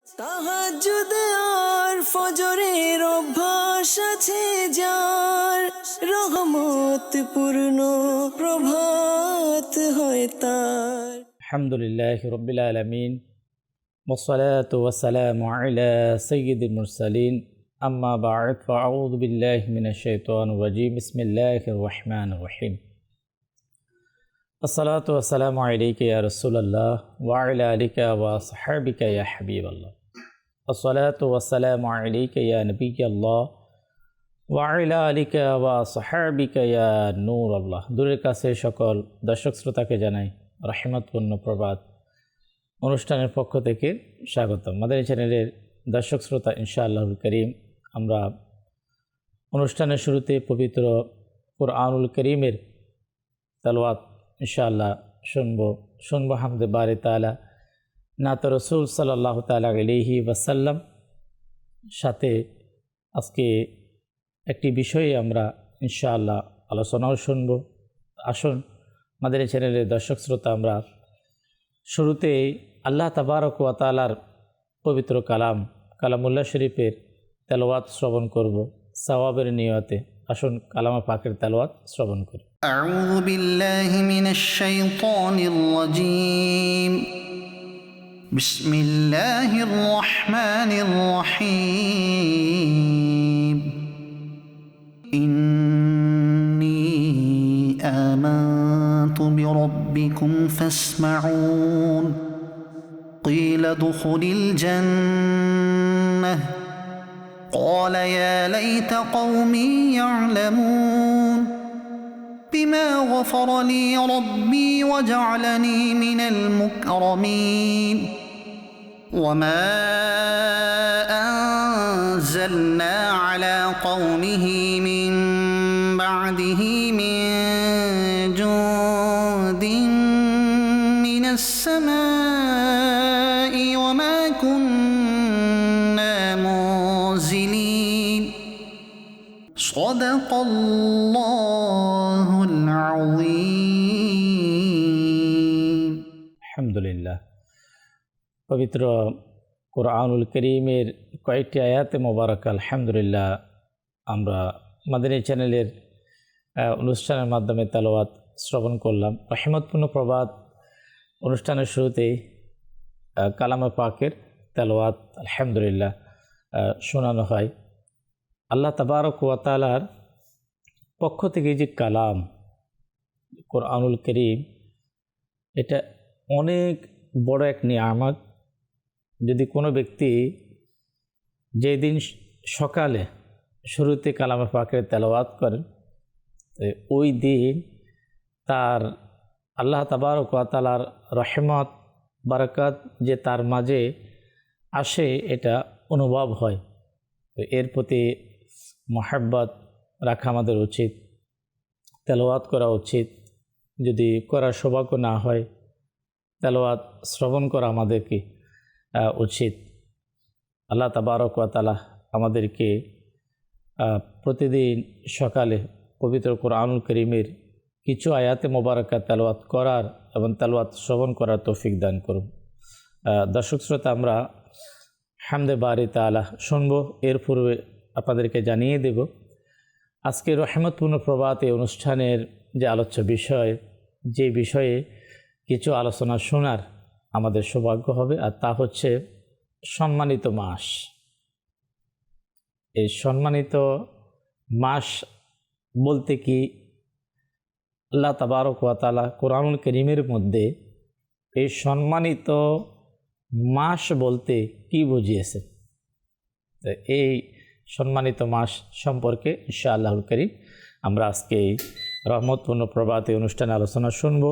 তাহাজ্জুদ আর ফজরের অভ্যাস আছে যার, রহমত পূর্ণ প্রভাত হয় তার। আলহামদুলিল্লাহ রাব্বিল আলামিন ওয়াসসালাতু ওয়াসসালামু আলা সাইয়্যিদিল মুরসালিন আম্মা বা'দ ফাআউযু বিল্লাহি মিনাশ শাইতানির রাজীম বিসমিল্লাহির রহমানির রহিম। আসসালাতু ওয়াসসালামু আলাইকা ইয়া রাসূলুল্লাহ ওয়া আলা আলিকা ওয়া আসহাবিকা ইয়া হাবিবাল্লাহ। আসসালাতু ওয়াসসালামু আলাইকা ইয়া নবিয়াল্লাহ ওয়া আলা আলিকা ওয়া আসহাবিকা ইয়া নূরাল্লাহ। দূরের কাছে সকল দর্শক শ্রোতাকে জানাই রহমতপূর্ণ প্রভাত অনুষ্ঠানের পক্ষ থেকে স্বাগতম। মাদানী চ্যানেলের দর্শক শ্রোতা ইনশাআল্লাহুল করিম, আমরা অনুষ্ঠানের শুরুতে পবিত্র কুরআনুল করিমের তেলাওয়াত ইনশাআল্লাহ শুনবো হামদে বারি তাআলা নাত রাসূল সাল্লাল্লাহু তাআলা আলাইহি ওয়াসাল্লাম। সাথে আজকে একটি বিষয়ে আমরা ইনশাআল্লাহ আলোচনাও শুনব। আসুন মাদানী চ্যানেলের দর্শক শ্রোতা, আমরা শুরুতে আল্লাহ তাবারক ওয়া তাআলার পবিত্র কালামুল্লাহ শরীফের তেলাওয়াত শ্রবণ করব সওয়াবের নিয়তে। আসুন কালামে পাকের তেলাওয়াত শ্রবণ করি। আউযু বিল্লাহি মিনাশ শাইতানির রাজীম। বিসমিল্লাহির রহমানির রহিম। ইন্নী আমানতু বিরাব্বিকুম ফাসমাউন। قيل ادخل الجنة قال يا ليت قومي يعلمون بما غفر لي ربي وجعلني من المكرمين وما أنزلنا على قومه من بعده من جند من السماء وما كنا منزلين صدق الله العظيم। আলহামদুলিল্লাহ। পবিত্র কুরআনুল করিমের কয়েকটি আয়াতে মোবারকা আলহামদুলিল্লাহ আমরা মাদানী চ্যানেলের অনুষ্ঠানের মাধ্যমে তেলাওয়াত শ্রবণ করলাম। রহমতপূর্ণ প্রভাত অনুষ্ঠানের শুরুতেই কালামে পাকের তেলাওয়াত আলহামদুলিল্লাহ শোনানো হয়। আল্লাহ তাবারক ওয়া তাআলার পক্ষ থেকে যে কালাম কুরআনুল করিম, এটা অনেক বড় এক নিয়ামত। যদি কোনো ব্যক্তি যেদিন সকালে শুরুতে কালামে পাকের তেলাওয়াত করেন, ওই দিন তার আল্লাহ তাবারক ওয়া তাআলার রহমত বারাকাত যে তার মাঝে আসে, এটা অনুভব হয়। তো এর প্রতি মহব্বত রাখা আমাদের উচিত, তেলাওয়াত করা উচিত। যদি করার সৌভাগ্য না হয়, তেলাওয়াত শ্রবণ করা আমাদেরকে উচিত। আল্লাহ তাবারক ওয়া তাআলা আমাদেরকে প্রতিদিন সকালে পবিত্র কুরআনুল করিমের কিছু আয়াতে মোবারকা তেলাওয়াত করার এবং তেলাওয়াত শ্রবণ করার তৌফিক দান করুন। দর্শক শ্রোতা, আমরা হামদে বারি তাআলা শুনব। এর পূর্বে আপনাদেরকে জানিয়ে দেব আজকে রহমতপূর্ণ প্রভাত এই অনুষ্ঠানের যে আলোচ্য বিষয়, যে বিষয়ে কিছু আলোচনা শোনার আমাদের সৌভাগ্য হবে, আর তা হচ্ছে সম্মানিত মাস। এই সম্মানিত মাস বলতে কি, আল্লাহ তাবারক ওয়া তাআলা কুরআনুল কারীমের মধ্যে এই সম্মানিত মাস বলতে কি বুঝিয়েছে, তো এই সম্মানিত মাস সম্পর্কে ইনশাআল্লাহুল কারীম আমরা আজকে এই রহমতপূর্ণ প্রভাতী অনুষ্ঠানে আলোচনা শুনব।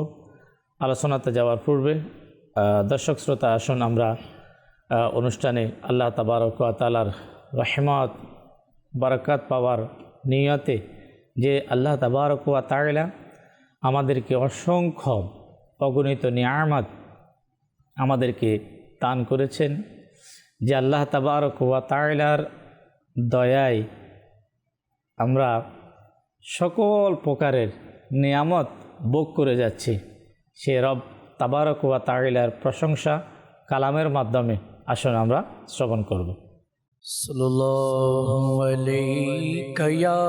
আলোচনাতে যাওয়ার পূর্বে দর্শক শ্রোতা, আসুন আমরা অনুষ্ঠানে আল্লাহ তাবারক ওয়া তাআলার রহমত বারাকাত পাওয়ার নিয়তে যে আল্লাহ তাবারক ওয়া তাআলা আমাদেরকে অসংখ্য অগণিত নিয়ামত আমাদেরকে দান করেছেন, যে আল্লাহ তাবারক ওয়া তাআলার দয়ায় আমরা সকল প্রকারের নিয়ামত ভোগ করে যাচ্ছি। সে রব তাবারক ওয়া তাআলার প্রশংসা কালামের মাধ্যমে আসুন আমরা শ্রবণ করব। সাল্লাল্লাহু আলাইকা ইয়া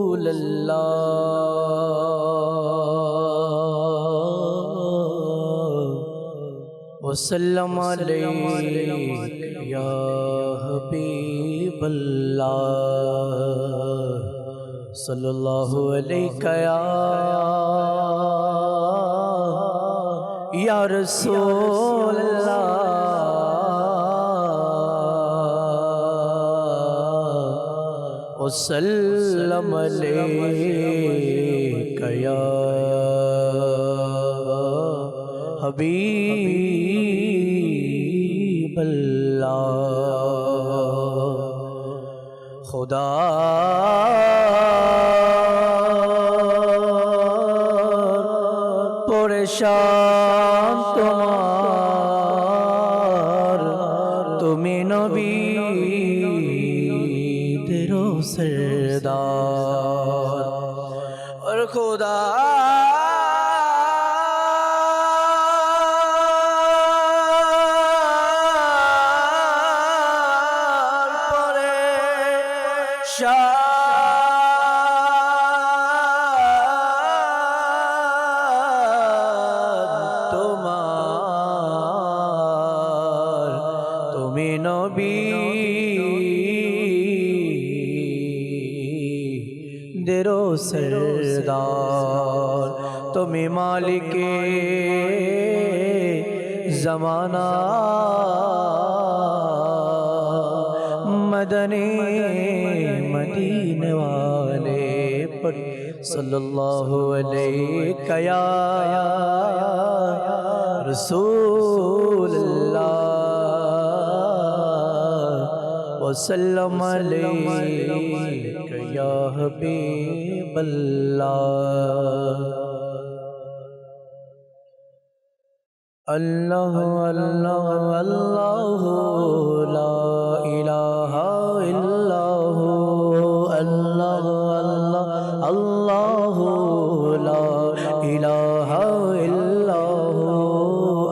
রাসূলুল্লাহ ওয়াসাল্লাম আলাইকা ইয়া হাবিবাল্লাহ সাল্লাল্লাহু আলাইকা ইয়া রাসূলুল্লাহ ওয়াসাল্লাম আলাইকা ইয়া হাবিবাল্লাহ খুদা পরেশান তোমার তুমি নবীদের সরদার আর খুদা তোমার তুমি নবীদের সরদার তুমি মালিকে জমানা मदनी मदीने वाले पर सल्लल्लाहु अलैहि या रसूलल्लाह वसल्लम अलैहि या हबीबल्लाह अल्लाह अल्लाह अल्लाह ला इलाहा इल्लाहु अल्लाह अल्लाह अल्लाह ला इलाहा इल्लाहु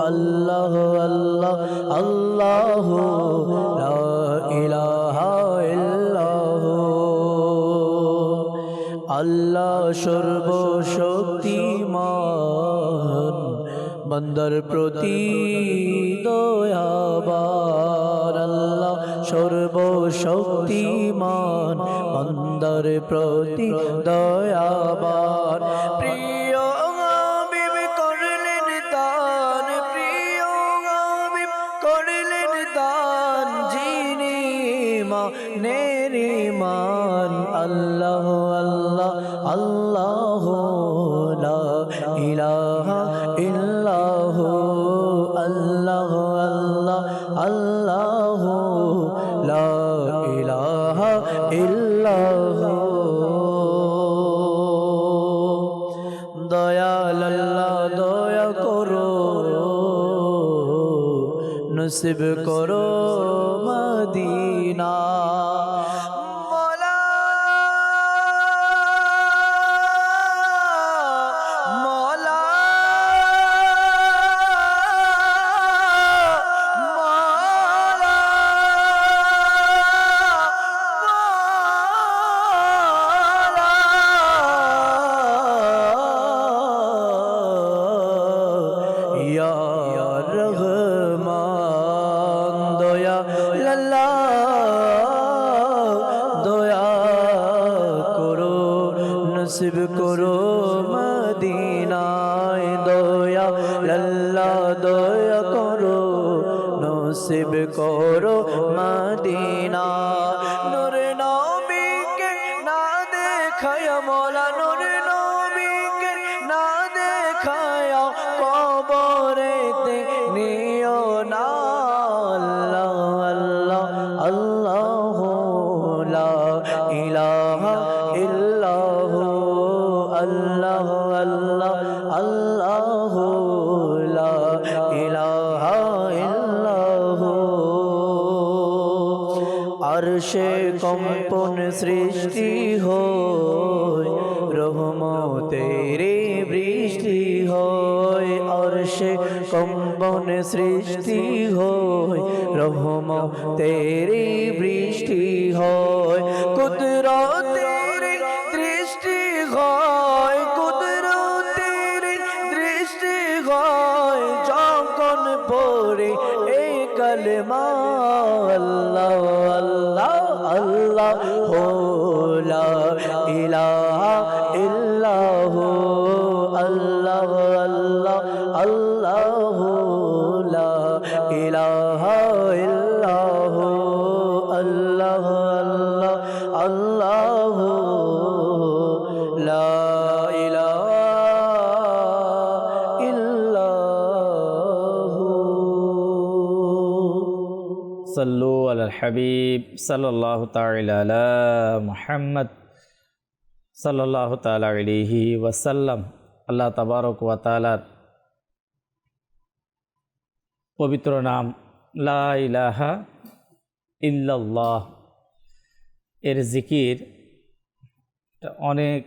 अल्लाह अल्लाह अल्लाह ला इलाहा इल्लाहु अल्लाह सर्वशक्तिमान बंदर प्रति दयाबान अल्लाह सर्वशक्तिमान बंदर प्रति दयाबान प्रिय हाबिब करलेन दान प्रिय हाबिब करलेन दान जिनी मानेरी मान अल्लाह अल्लाह अल्लाह ला इलाहा इल्लाहु अल्लाह अल्लाह अल्लाह ला इलाहा इल्लाहु दयाल अल्लाह दया करो नसीब करो मदीना नसीब करो मदीनाए दया अल्लाह दया करो नसीब करो मदीना नूर नबी के ना देखाया मौला नूर नबी के ना देखाया कबरेते नियो ना अल्लाह अल्लाह अल्लाह ला इलाहा इल्लाहु अल्लाह अल्लाह अल्लाह ला इलाहा इल्लाहु अर्शे कंपन सृष्टि हो रहमतेरी बृष्टि हो হর্ষে কম্পন সৃষ্টি হয়, রহমতেরি বৃষ্টি হয়, কুদরতের দৃষ্টি হয়, কুদরতের দৃষ্টি হয়, যখন পড়ে এই কালেমা আল্লাহ আল্লাহ আল্লাহ লা ইলাহা ইল্লাহু আল্লাহ আল্লাহ আল্লাহ লা ইলাহা ইল্লাহু আল্লাহ আল্লাহ আল্লাহ লা ইলাহা ইল্লাহু। সাল্লু আলাল হাবিব সাল্লাল্লাহু তাআলা আলা মুহাম্মদ সাল্লাল্লাহু তাআলা আলাইহি ওয়াসাল্লাম। আল্লাহ তাবারক ওয়া তাআলার পবিত্র নাম লা ইলাহা ইল্লাল্লাহ এর জিকির অনেক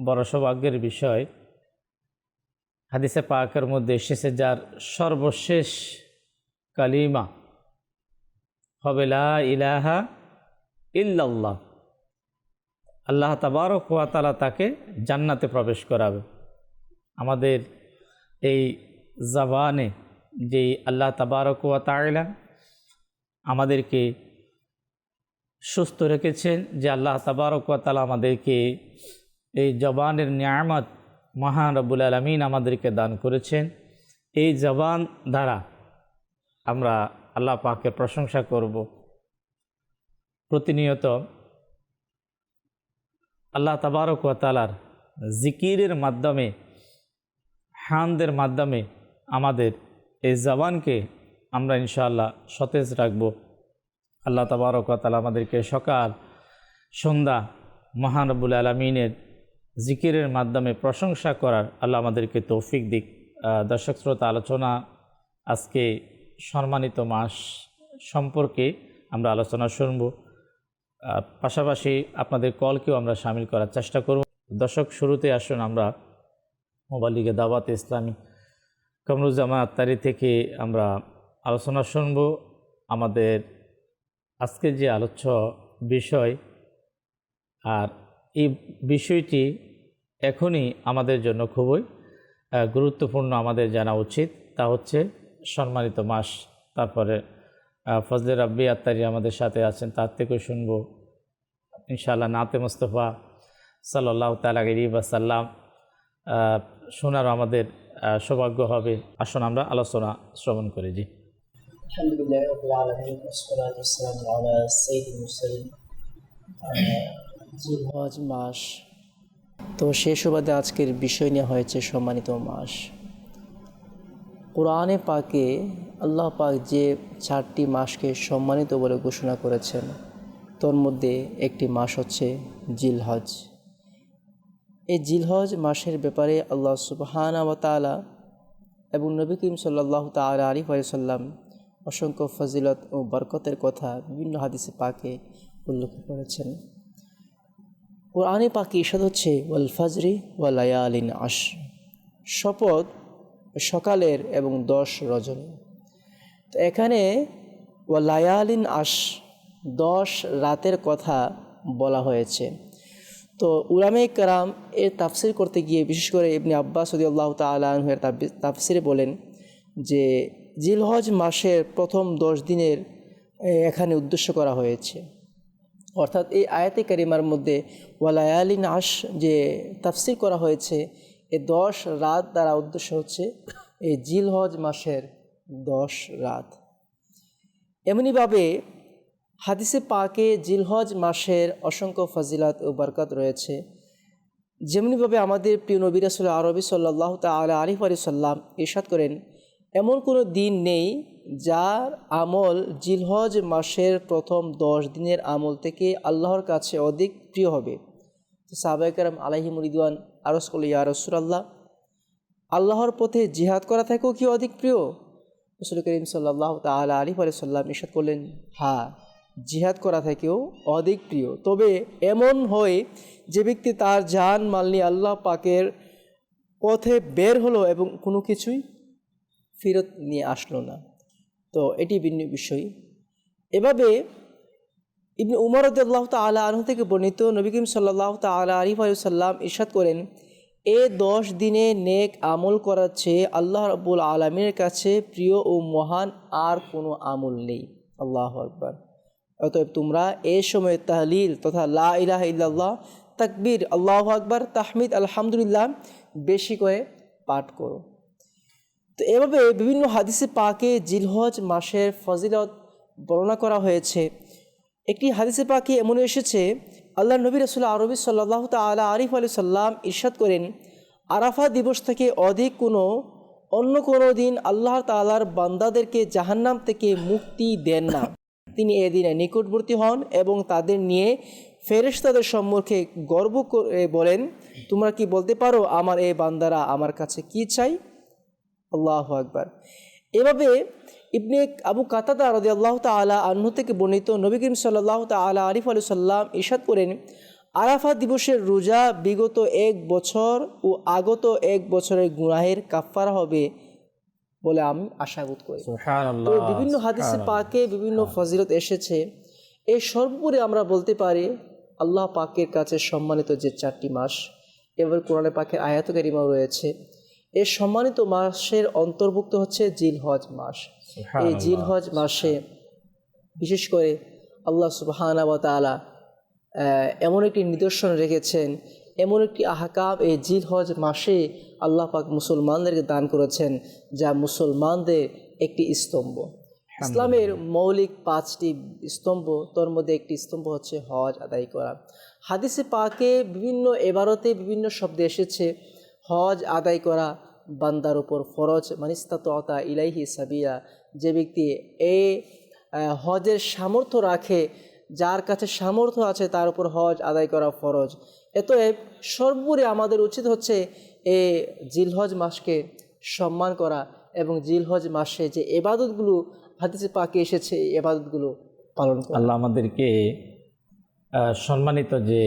বড় সৌভাগ্যের বিষয়। হাদিসে পাকের মধ্যে এসেছে যার সর্বশেষ কালিমা হবে লা ইলাহা ইল্লাল্লাহ, আল্লাহ তাবারক ওয়া তাআলা তাকে জান্নাতে প্রবেশ করাবে। আমাদের এই জবানে যে আল্লাহ তাবারক ওয়া তাআলা আমাদেরকে সুস্থ রেখেছেন, যে আল্লাহ তাবারক ওয়া তাআলা আমাদেরকে এই জবানের নিয়ামত মহান রব্বুল আলামিন আমাদেরকে দান করেছেন, এই জবান দ্বারা আমরা আল্লাহ পাকের প্রশংসা করব। প্রতিনিয়ত আল্লাহ তাবারক ওয়া তাআলার জিকিরের মাধ্যমে, হামদের মাধ্যমে আমাদের এই জবানকে আমরা ইনশাআল্লাহ সতেজ রাখব। আল্লাহ তাবারক ওয়া তাআলা আমাদেরকে সকাল সন্ধ্যা মহান রব্বুল আলামিনের জিকিরের মাধ্যমে প্রশংসা করার আল্লাহ আমাদেরকে তৌফিক দিক। দর্শক শ্রোতা, আলোচনা আজকে সম্মানিত মাস সম্পর্কে আমরা আলোচনা শুনব, পাশাপাশি আপনাদের কলকেও আমরা শামিল করার চেষ্টা করব। দর্শক, শুরুতে আসুন আমরা মোবাইল লিগে দাওয়াত ইসলামী কামরুজ্জামান আত্তারি থেকে আমরা আলোচনা শুনব। আমাদের আজকে যে আলোচ্য বিষয়, আর এই বিষয়টি এখনই আমাদের জন্য খুবই গুরুত্বপূর্ণ, আমাদের জানা উচিত। তা হচ্ছে সম্মানিত মাস। তারপরে ফজলে রাব্বি আত্তারি আমাদের সাথে আছেন, তার থেকেও শুনবো ইনশাআল্লাহ নাতে মুস্তফা সাল্লাল্লাহু তাআলা আলাইহি ওয়াসাল্লাম শোনারও আমাদের সৌভাগ্য হবে। আসুন আমরা আলোচনা শ্রবণ করি। জি, আলহামদুলিল্লাহি রাব্বিল আলামিন ওয়াসসালাতু ওয়াসসালামু আলা সাইয়্যিদিল মুরসালিন। জিলহজ মাস, তো সে সুবাদে আজকের বিষয় নিয়ে হয়েছে সম্মানিত মাস। কোরআনে পাকে আল্লাহ পাক যে 4টি মাসকে সম্মানিত বলে ঘোষণা করেছেন, তোর মধ্যে একটি মাস হচ্ছে জিলহজ। এই জিলহজ মাসের ব্যাপারে আল্লাহ সুবহানাহু ওয়া তাআলা এবং নবী করিম সাল্লাল্লাহু তাআলা আলাইহি ওয়াসাল্লাম অসংখ্য ফজিলত ও বরকতের কথা বিভিন্ন হাদিসে পাকে উল্লেখ করেছেন। কোরআনে পাকে ইরশাদ হচ্ছে ওয়াল ফাজরি ওয়া লায়ালিন আশর, শপথ সকালের এবং 10 রজনী। তো এখানে ওয়া লায়ালিন আশর 10 রাতের কথা বলা হয়েছে। তো উলামায়ে কেরাম এর তাফসির করতে গিয়ে বিশেষ করে ইবনে আব্বাস রাদিয়াল্লাহু তাআলা আনহু এর তাফসিরে বলেন যে জিলহজ মাসের প্রথম 10 দিনের এখানে উদ্দেশ্য করা হয়েছে। অর্থাৎ এই আয়াতে কারিমার মধ্যে ওয়া লায়ালিন আশর যে তাফসির করা হয়েছে, এই 10 রাত দ্বারা উদ্দেশ্য হচ্ছে এই জিলহজ মাসের 10 রাত। এমনিভাবে হাদিসে পাকে জিলহজ মাসের অসংখ্য ফজিলাত ও বরকত রয়েছে। যেমনিভাবে আমাদের প্রিয় নবী রাসূল আরবি সাল্লাল্লাহু তাআলা আলাইহি ওয়াসাল্লাম ইরশাদ করেন, এমন কোনো দিন নেই যার আমল জিলহজ মাসের প্রথম 10 দিনের আমল থেকে আল্লাহর কাছে অধিক প্রিয় হবে। তো সাহাবায়ে কেরাম আলাইহিমুর রিদওয়ান আরজ করল, ইয়া রাসূলুল্লাহ, আল্লাহর পথে জিহাদ করা থেকেও কি অধিক প্রিয়? রাসূল করিম সাল্লাল্লাহু তাআলা আলাইহি ওয়াসাল্লাম ইরশাদ করলেন, হ্যাঁ, জিহাদ করা থেকেও অধিক প্রিয়। তবে এমন হয় যে ব্যক্তি তার জান মাল নিয়ে আল্লাহ পাকের পথে বের হলো এবং কোনো কিছুই ফেরত নিয়ে আসলো না। তো এটি ভিন্ন বিষয়। এভাবে ইবনে উমর রাদিয়াল্লাহু তাআলা আনহু থেকে বর্ণিত, নবী করিম সাল্লাল্লাহু তাআলা আলাইহি ওয়াসাল্লাম ইরশাদ করেন, এ 10 দিনে নেক আমল করার চেয়ে আল্লাহ রাব্বুল আলামিনের কাছে প্রিয় ও মহান আর কোনো আমল নেই। আল্লাহু আকবার। অতএব তোমরা এই সময় তাহলিল তথা লা ইলাহা ইল্লাল্লাহ, তাকবীর, আল্লাহু আকবার, তাহমিদ, আলহামদুলিল্লাহ বেশি করে পাঠ করো। তো এভাবে বিভিন্ন হাদিসে পাকে জিলহজ মাসের ফজিলত বর্ণনা করা হয়েছে। একটি হাদিসে পাকে এমন এসেছে, আল্লাহ নবী রাসূল আরবি সাল্লাল্লাহু তাআলা আলাইহি ওয়াসাল্লাম ইরশাদ করেন, আরাফা দিবস থেকে অধিক অন্য কোনো দিন আল্লাহ তাআলার বান্দাদেরকে জাহান্নাম থেকে মুক্তি দেন না। তিনি এদিনে নিকটবর্তী হন এবং তাদের নিয়ে ফেরেশতাদের সম্মুখে গর্ব করে বলেন, তোমরা কি বলতে পারো আমার এই বান্দারা আমার কাছে কি চাই? আল্লাহু আকবার। এভাবে ইবনে আবু কাতাদা রাদিয়াল্লাহু তাআলা আনহু থেকে বর্ণিত, নবী করিম সাল্লাল্লাহু তাআলা আলাইহি ওয়াসাল্লাম ইরশাদ করেন, আরাফা দিবসের রোজা বিগত 1 বছর ও আগত 1 বছরের গুনাহের কাফফারা হবে বলে আমি আশাবোধ করি। তো বিভিন্ন হাদিসে পাকে বিভিন্ন ফজিলত এসেছে। এই সর্বোপরি আমরা বলতে পারি আল্লাহ পাকের কাছে সম্মানিত যে 4টি মাস, এবার কোরআনে পাকের আয়াত কারিমাও রয়েছে, এই সম্মানিত মাসের অন্তর্ভুক্ত হচ্ছে জিলহজ মাস। এই জিলহজ মাসে বিশেষ করে আল্লাহ সুবহানাহু ওয়া তাআলা এমন একটি নিদর্শন রেখেছেন, এমন একটি আহকাম এই জিলহজ মাসে আল্লাহ পাক মুসলমানদেরকে দান করেছেন, যা মুসলমানদের একটি স্তম্ভ। ইসলামের মৌলিক 5টি স্তম্ভ, তোর মধ্যে একটি স্তম্ভ হচ্ছে হজ আদায় করা। হাদিসে পাকে বিভিন্ন এবারতে বিভিন্ন শব্দে এসেছে হজ আদায় করা বান্দার উপর ফরজ, মানিস্তাতা ইলাইহি সাবিলা, যে ব্যক্তি এই হজের সামর্থ্য রাখে, যার কাছে সামর্থ্য আছে তার উপর হজ আদায় করা ফরজ। এতএব সর্বোপরি আমাদের উচিত হচ্ছে এই জিলহজ মাসকে সম্মান করা এবং জিলহজ মাসে যে ইবাদতগুলো হাদিসে পাকে এসেছে এই ইবাদতগুলো পালন করা। আল্লাহ আমাদেরকে সম্মানিত যে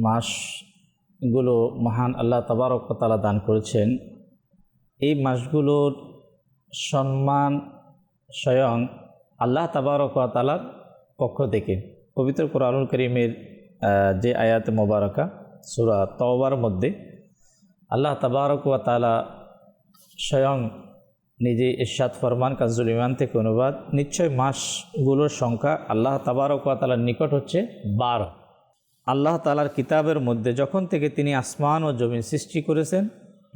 মাসগুলো মহান আল্লাহ তাবারক ওয়া তাআলা দান করেছেন, এই মাসগুলোর সম্মান স্বয়ং আল্লাহ তাবারক ওয়া তাআলার পক্ষ থেকে। পবিত্র কোরআনুল কারীমের যে আয়াত মোবারকা সূরা তাওবার মধ্যে আল্লাহ তাবারক ওয়া তাআলা স্বয়ং নিজে ইরশাদ ফরমান, কানজুল ঈমান থেকে অনুবাদ, নিশ্চয় মাসগুলোর সংখ্যা আল্লাহ তাবারক ওয়া তাআলার নিকট হচ্ছে 12। আল্লাহ তাআলার কিতাবের মধ্যে যখন থেকে তিনি আসমান ও জমিন সৃষ্টি করেছেন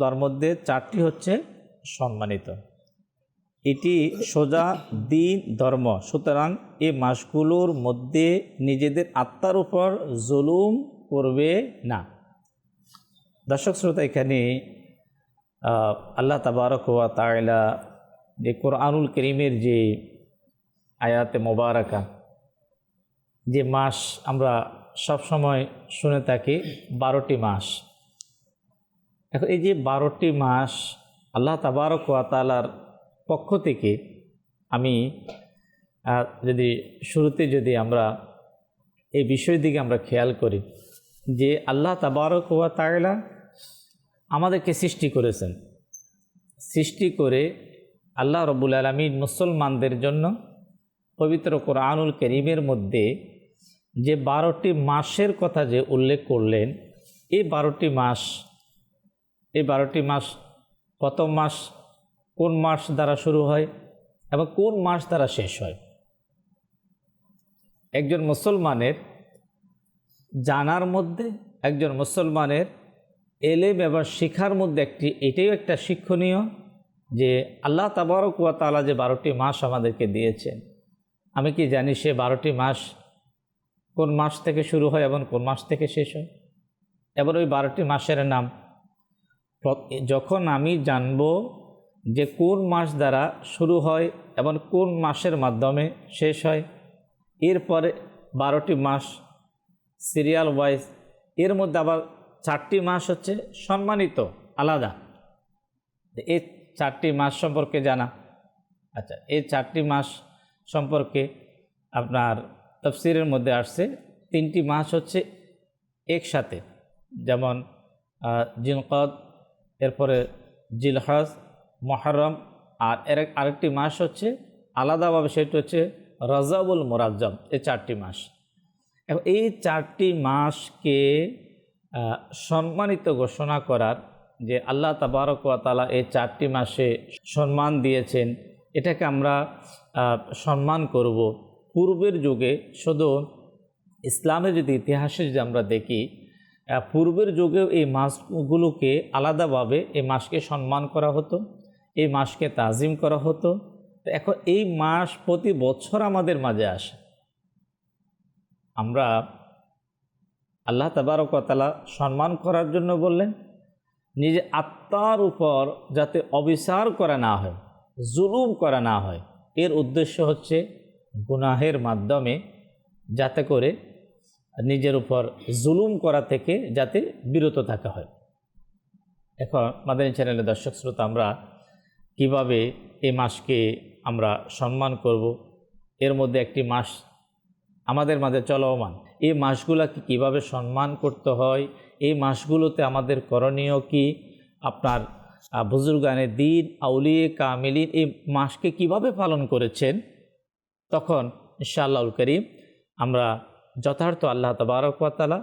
তার মধ্যে 4টি হচ্ছে সম্মানিত। এটি সোজা দিন ধর্ম, সুতরাং এই মাসগুলোর মধ্যে নিজেদের আত্মার উপর জুলুম করবে না। দর্শক শ্রোতা, এখানে আল্লাহ তাবারক ওয়া তাআলা যে কোরআনুল কারীমের যে আয়াতে মোবারকা, যে মাস আমরা সব সময় শুনে থাকি 12টি মাস। এখন এই যে 12টি মাস আল্লাহ তাবারক ওয়া তাআলার পক্ষ থেকে, আমি শুরুতে আমরা এই বিষয়ের দিকে আমরা খেয়াল করি যে আল্লাহ তাবারক ওয়া তাআলা আমাদেরকে সৃষ্টি করেছেন। সৃষ্টি করে আল্লাহ রাব্বুল আলামিন মুসলমানদের জন্য পবিত্র কোরআনুল কারীমের মধ্যে যে 12টি মাসের কথা যে উল্লেখ করলেন, এই 12টি মাস কত মাস, কোন মাস দ্বারা শুরু হয় এবং কোন মাস দ্বারা শেষ হয়, একজন মুসলমানের জানার মধ্যে, একজন মুসলমানের এলেম এবং শিক্ষার মধ্যে এটাই একটা শিক্ষণীয় যে আল্লাহ তাবারক ওয়া তাআলা যে 12টি মাস আমাদেরকে দিয়েছেন, আমি কি জানি সে 12টি মাস কোন মাস থেকে শুরু হয় এবং কোন মাস থেকে শেষ হয়? এবার ওই 12টি মাসের নাম যখন আমি জানব যে কোন মাস দ্বারা শুরু হয় এবং কোন মাসের মাধ্যমে শেষ হয়, এরপরে 12টি মাস সিরিয়াল ওয়াইজ, এর মধ্যে আবার 4টি মাস হচ্ছে সম্মানিত আলাদা। এই 4টি মাস সম্পর্কে জানা, আচ্ছা, এই 4টি মাস সম্পর্কে আপনার তাফসীরের মধ্যে আসছে 3টি মাস হচ্ছে একসাথে, যেমন জিলকদ, এরপরে জিলহজ, মুহররম, আর আরেকটি মাস হচ্ছে আলাদাভাবে, সেটা হচ্ছে রজবুল মুরাজ্জম। এই 4টি মাস। এখন এই 4টি মাসকে সম্মানিত ঘোষণা করার যে আল্লাহ তাবারক ওয়া তাআলা এই 4টি মাসে সম্মান দিয়েছেন, এটাকে আমরা সম্মান করব। পূর্বের যুগে শুধু ইসলামের যদি ইতিহাসে যদি আমরা দেখি, পূর্বের যুগেও এই মাসগুলোকে আলাদাভাবে এই মাসকে সম্মান করা হতো, এই মাসকে তাজিম করা হতো। তো এখন এই মাস প্রতি বছর আমাদের মাঝে আসে। আমরা আল্লাহ তাবারক ওয়া তাআলা সম্মান করার জন্য বললেন, নিজে আত্মার উপর যাতে অবিচার করা না হয়, জুলুম করা না হয়, এর উদ্দেশ্য হচ্ছে গুনাহের মাধ্যমে যাতে করে নিজের উপর জুলুম করা থেকে যাতে বিরত থাকা হয়। এখন মাদানী চ্যানেলের দর্শক শ্রোতা, আমরা কিভাবে এই মাসকে আমরা সম্মান করব, এর মধ্যে একটি মাস আমাদের মাঝে চলমান। এই মাসগুলোকে কিভাবে সম্মান করতে হয়, এই মাসগুলোতে আমাদের করণীয় কি, আপনার বুজুর্গানে দ্বীন, আউলিয়ে কামিলিন এই মাসকে কিভাবে পালন করেছেন, তখন ইনশাআল্লাহুল কারীম আমরা যথার্থ আল্লাহ তাবারক ওয়া তাআলা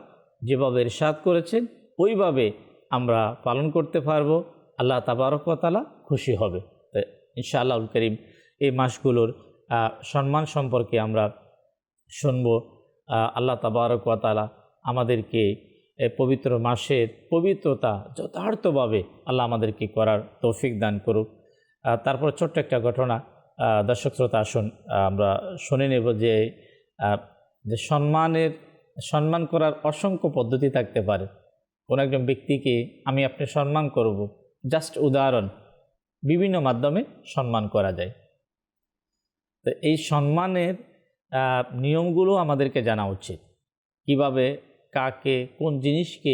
যেভাবে ইরশাদ করেছেন ওইভাবে আমরা পালন করতে পারবো। আল্লাহ তাবারক ওয়া তাআলা খুশি হবে। তো ইনশাআল্লাহুল কারীম এই মাসগুলোর সম্মান সম্পর্কে আমরা শুনব। আল্লাহ তাবারক ওয়া তাআলা আমাদেরকে পবিত্র মাসের পবিত্রতা যথার্থভাবে আল্লাহ আমাদেরকে করার তৌফিক দান করুক। তারপর ছোট্ট একটা ঘটনা, দর্শক শ্রোতা আসুন আমরা শুনে নেব যে সম্মান করার অসংখ্য পদ্ধতি থাকতে পারে। কোনো একজন ব্যক্তিকে আমি আপনি সম্মান করব, জাস্ট উদাহরণ, বিভিন্ন মাধ্যমে সম্মান করা যায়। তো এই সম্মানের নিয়মগুলো আমাদেরকে জানা উচিত, কিভাবে কাকে কোন জিনিসকে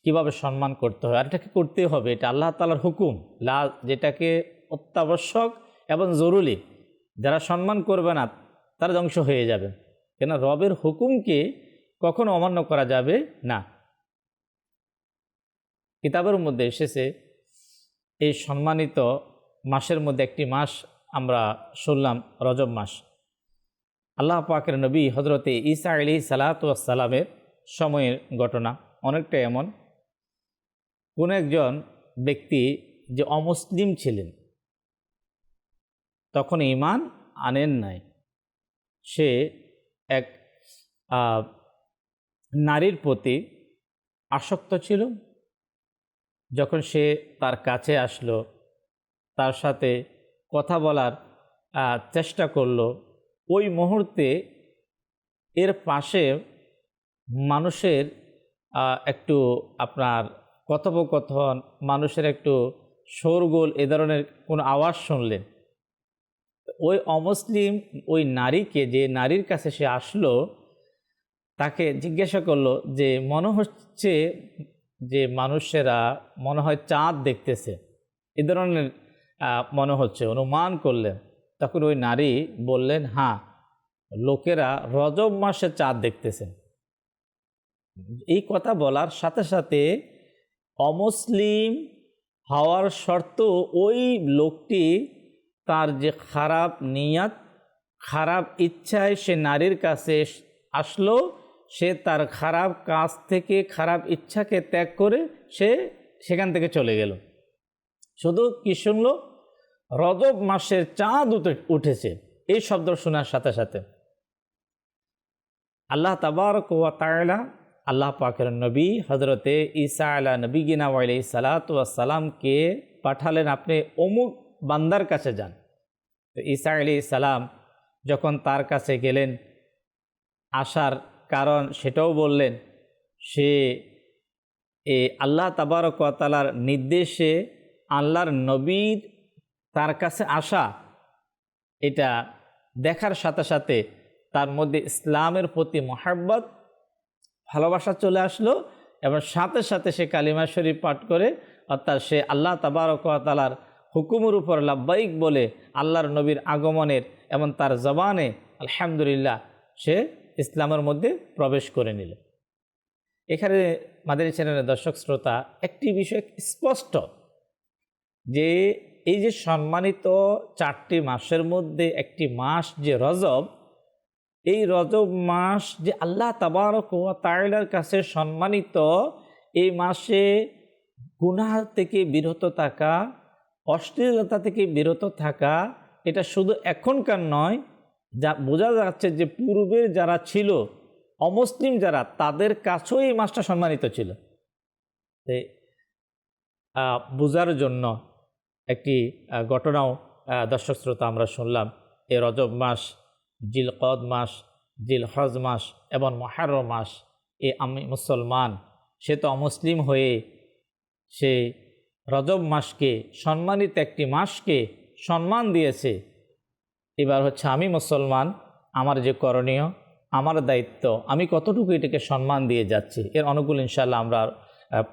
কিভাবে সম্মান করতে হয়, আর এটাকে করতে হবে, এটা আল্লাহ তাআলার হুকুম, যেটাকে অত্যাবশ্যক এবং জরুরি। যারা সম্মান করবে না তারা ধ্বংস হয়ে যাবে, কেন রবের হুকুমকে কখনো অমান্য করা যাবে না। কিতাবের মধ্যে এসেছে এই সম্মানিত মাসের মধ্যে একটি মাস আমরা শুনলাম, রজব মাস। আল্লাহ পাকের নবী হযরতে ঈসা আলাইহিস সালাতু ওয়াস সালামের সময়ের ঘটনা। অনেকটা এমন, কোন একজন ব্যক্তি যে অমুসলিম ছিলেন, তখন ঈমান আনেন নাই, সে এক নারীর প্রতি আসক্ত ছিল। যখন সে তার কাছে আসলো, তার সাথে কথা বলার চেষ্টা করলো, ওই মুহূর্তে এর পাশে মানুষের একটু আপনার কথোপকথন, মানুষের একটু শোরগোল, এ ধরনের কোনো আওয়াজ শুনলেন। ওই অমুসলিম ওই নারীকে, যে নারীর কাছে সে আসলো, তাকে জিজ্ঞাসা করলো যে মনে হচ্ছে যে মানুষেরা মনে হয় চাঁদ দেখতেছে, এ ধরনের মনে হচ্ছে, অনুমান করলেন। তখন ওই নারী বললেন, হ্যাঁ, লোকেরা রজব মাসে চাঁদ দেখতেছে। এই কথা বলার সাথে সাথে অমুসলিম হওয়ার শর্ত ওই লোকটি তার যে খারাপ নিয়াত, খারাপ ইচ্ছায় সে নারীর কাছে আসলো, সে তার খারাপ কাজ থেকে, খারাপ ইচ্ছাকে ত্যাগ করে সে সেখান থেকে চলে গেল। শুধু কি শুনলো? রজব মাসের চাঁদ উঠেছে, এই শব্দ শোনার সাথে সাথে আল্লাহ তাবারক ওয়া তাআলা আল্লাহ পাকের নবী হযরতে ঈসা আলা নবিয়িনা ওয়া আলাইহিস সালাতু ওয়াস সালামকে পাঠালেন, আপনি অমুক বান্দার কাছে যান। তো ঈসা আলাইহিস সালাম যখন তার কাছে গেলেন, আসার কারণ সেটাও বললেন। সে আল্লাহ তাবারক ওয়া তাআলার নির্দেশে আল্লাহর নবীর তার কাছে আসা, এটা দেখার সাথে সাথে তার মধ্যে ইসলামের প্রতি মহব্বত, ভালোবাসা চলে আসলো, এবং সাথে সাথে সে কালিমা শরীফ পাঠ করে, অর্থাৎ সে আল্লাহ তাবারক ওয়া তাআলার হুকুমের উপর লাব্বাইক বলে আল্লাহর নবীর আগমনের এবং তার জবানে আলহামদুলিল্লাহ সে ইসলামের মধ্যে প্রবেশ করে নিল। এখানে মাদানী চ্যানেলের দর্শক শ্রোতা, একটি বিষয় স্পষ্ট, যে এই যে সম্মানিত 4টি মাসের মধ্যে একটি মাস যে রজব, এই রজব মাস যে আল্লাহ তাবারক ওয়া তাআলার কাছে সম্মানিত, এই মাসে গুনাহ থেকে বিরত থাকা, অশ্লীলতা থেকে বিরত থাকা, এটা শুধু এখনকার নয়, যা বোঝা যাচ্ছে যে পূর্বের যারা ছিল অমুসলিম যারা, তাদের কাছেও এই মাসটা সম্মানিত ছিল। বোঝার জন্য একটি ঘটনাও দর্শক শ্রোতা আমরা শুনলাম। এই রজব মাস, জিলকদ মাস, জিলহজ মাস এবং মুহররম মাস, আমি মুসলমান, সে তো অমুসলিম হয়ে সে রজব মাসকে, সম্মানিত একটি মাসকে সম্মান দিয়েছে। এবার হচ্ছে আমি মুসলমান, আমার যে করণীয়, আমার দায়িত্ব, আমি কতটুকু এটাকে সম্মান দিয়ে যাচ্ছি, এর অনুকূল ইনশাআল্লাহ আমরা